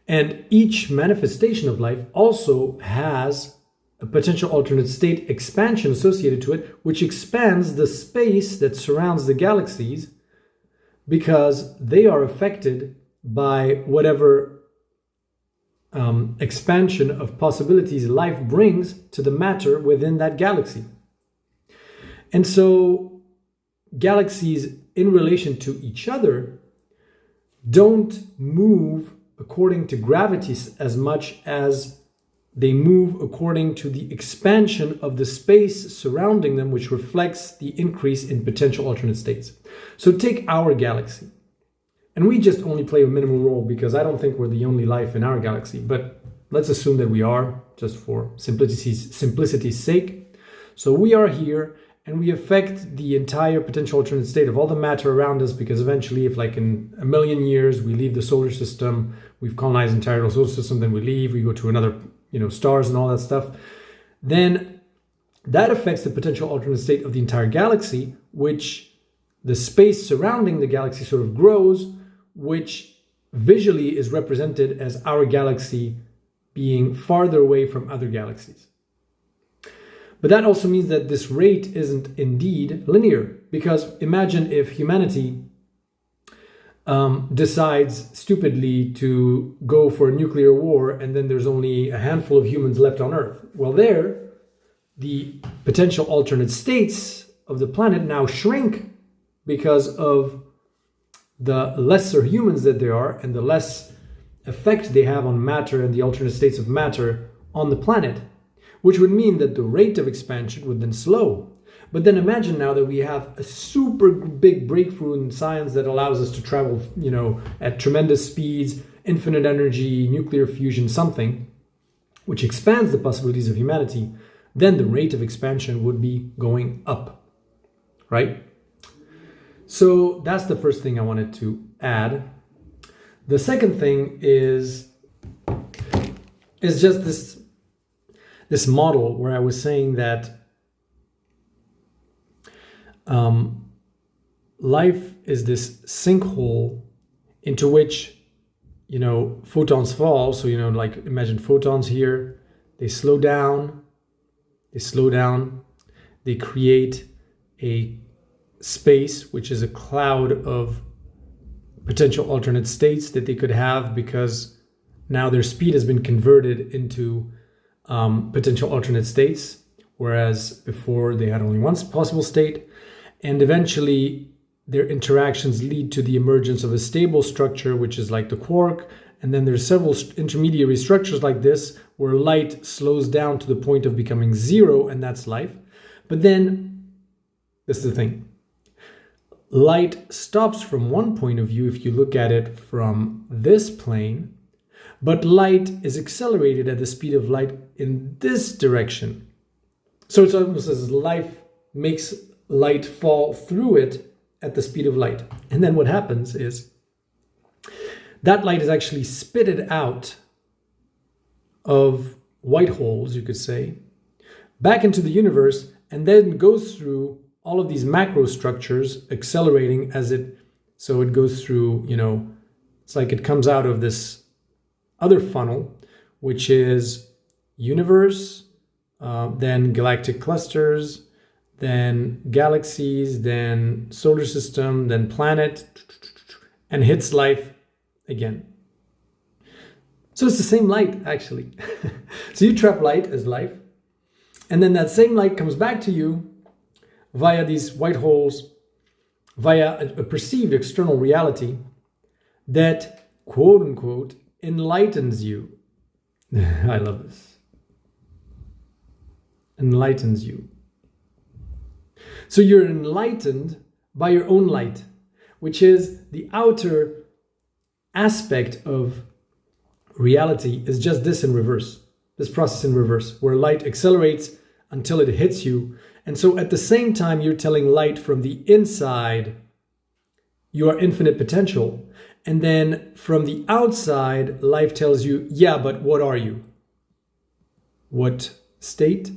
And each manifestation of life also has a potential alternate state expansion associated to it, which expands the space that surrounds the galaxies because they are affected by whatever expansion of possibilities life brings to the matter within that galaxy. And so galaxies in relation to each other don't move according to gravity as much as they move according to the expansion of the space surrounding them, which reflects the increase in potential alternate states. So take our galaxy. And we just only play a minimal role because I don't think we're the only life in our galaxy, but let's assume that we are, just for simplicity's sake. So we are here and we affect the entire potential alternate state of all the matter around us, because eventually, if like in a million years we leave the solar system, we've colonized the entire solar system, then we leave, we go to another, stars and all that stuff, then that affects the potential alternate state of the entire galaxy, which the space surrounding the galaxy sort of grows, which visually is represented as our galaxy being farther away from other galaxies. But that also means that this rate isn't indeed linear, because imagine if humanity decides stupidly to go for a nuclear war and then there's only a handful of humans left on Earth. Well, the potential alternate states of the planet now shrink because of the lesser humans that there are and the less effect they have on matter and the alternate states of matter on the planet, which would mean that the rate of expansion would then slow. But then imagine now that we have a super big breakthrough in science that allows us to travel, at tremendous speeds, infinite energy, nuclear fusion, something, which expands the possibilities of humanity, then the rate of expansion would be going up, right? So that's the first thing I wanted to add. The second thing is just this model where I was saying that life is this sinkhole into which, photons fall. So, like imagine photons here, they slow down, they create a space, which is a cloud of potential alternate states that they could have because now their speed has been converted into potential alternate states, whereas before they had only one possible state. And eventually their interactions lead to the emergence of a stable structure, which is like the quark. And then there's several intermediary structures like this where light slows down to the point of becoming zero, and that's life. But then, this is the thing. Light stops from one point of view if you look at it from this plane, but light is accelerated at the speed of light in this direction. So it's almost as life makes light fall through it at the speed of light. And then what happens is that light is actually spitted out of white holes, you could say, back into the universe, and then goes through all of these macro structures, accelerating as it goes through, it's like it comes out of this other funnel, which is universe, then galactic clusters, then galaxies, then solar system, then planet, and hits life again. So it's the same light, actually. So you trap light as life, and then that same light comes back to you via these white holes, via a perceived external reality that, quote unquote, enlightens you. I love this. Enlightens you. So you're enlightened by your own light, which is the outer aspect of reality is just this in reverse. this process in reverse, where light accelerates until it hits you. And so at the same time, you're telling light from the inside, you are infinite potential. And then from the outside, life tells you, yeah, but what are you? What state?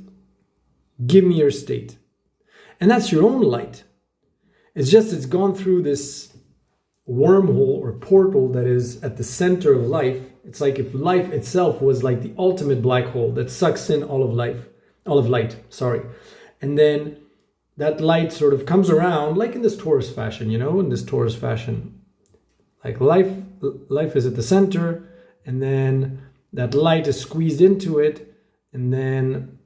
Give me your state. And that's your own light. It's just it's gone through this wormhole or portal that is at the center of life. It's like if life itself was like the ultimate black hole that sucks in all of light. And then that light sort of comes around like in this torus fashion, like life is at the center, and then that light is squeezed into it, and then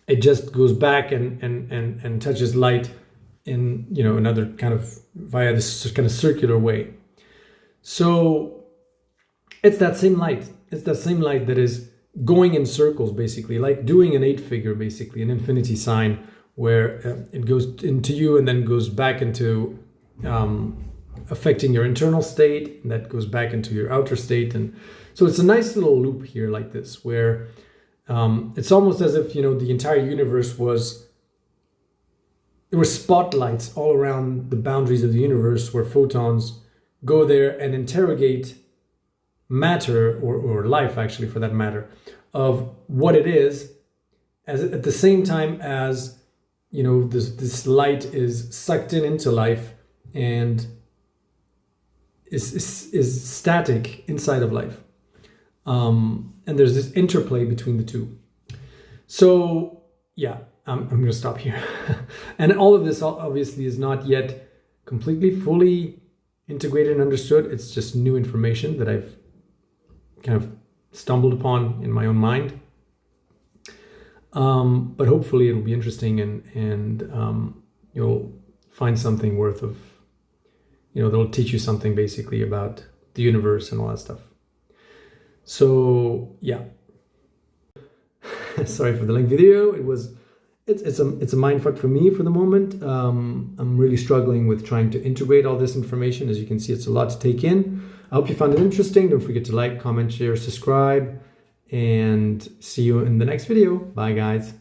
it just goes back and touches light in another kind of via this kind of circular way. So it's that same light. It's that same light that is going in circles, basically, like doing an 8-figure, basically an infinity sign, where it goes into you and then goes back into affecting your internal state, and that goes back into your outer state. And so it's a nice little loop here like this, where it's almost as if the entire universe there were spotlights all around the boundaries of the universe, where photons go there and interrogate matter, or life actually for that matter, of what it is, as at the same time as this light is sucked into life and is static inside of life, and there's this interplay between the two. So yeah, I'm going to stop here. And all of this obviously is not yet completely fully integrated and understood. It's just new information that I've kind of stumbled upon in my own mind. But hopefully it'll be interesting, and you'll find something worth of, that'll teach you something basically about the universe and all that stuff. So yeah, sorry for the length video. It's a mindfuck for me for the moment. I'm really struggling with trying to integrate all this information. As you can see, it's a lot to take in. I hope you found it interesting. Don't forget to like, comment, share, subscribe, and see you in the next video. Bye, guys.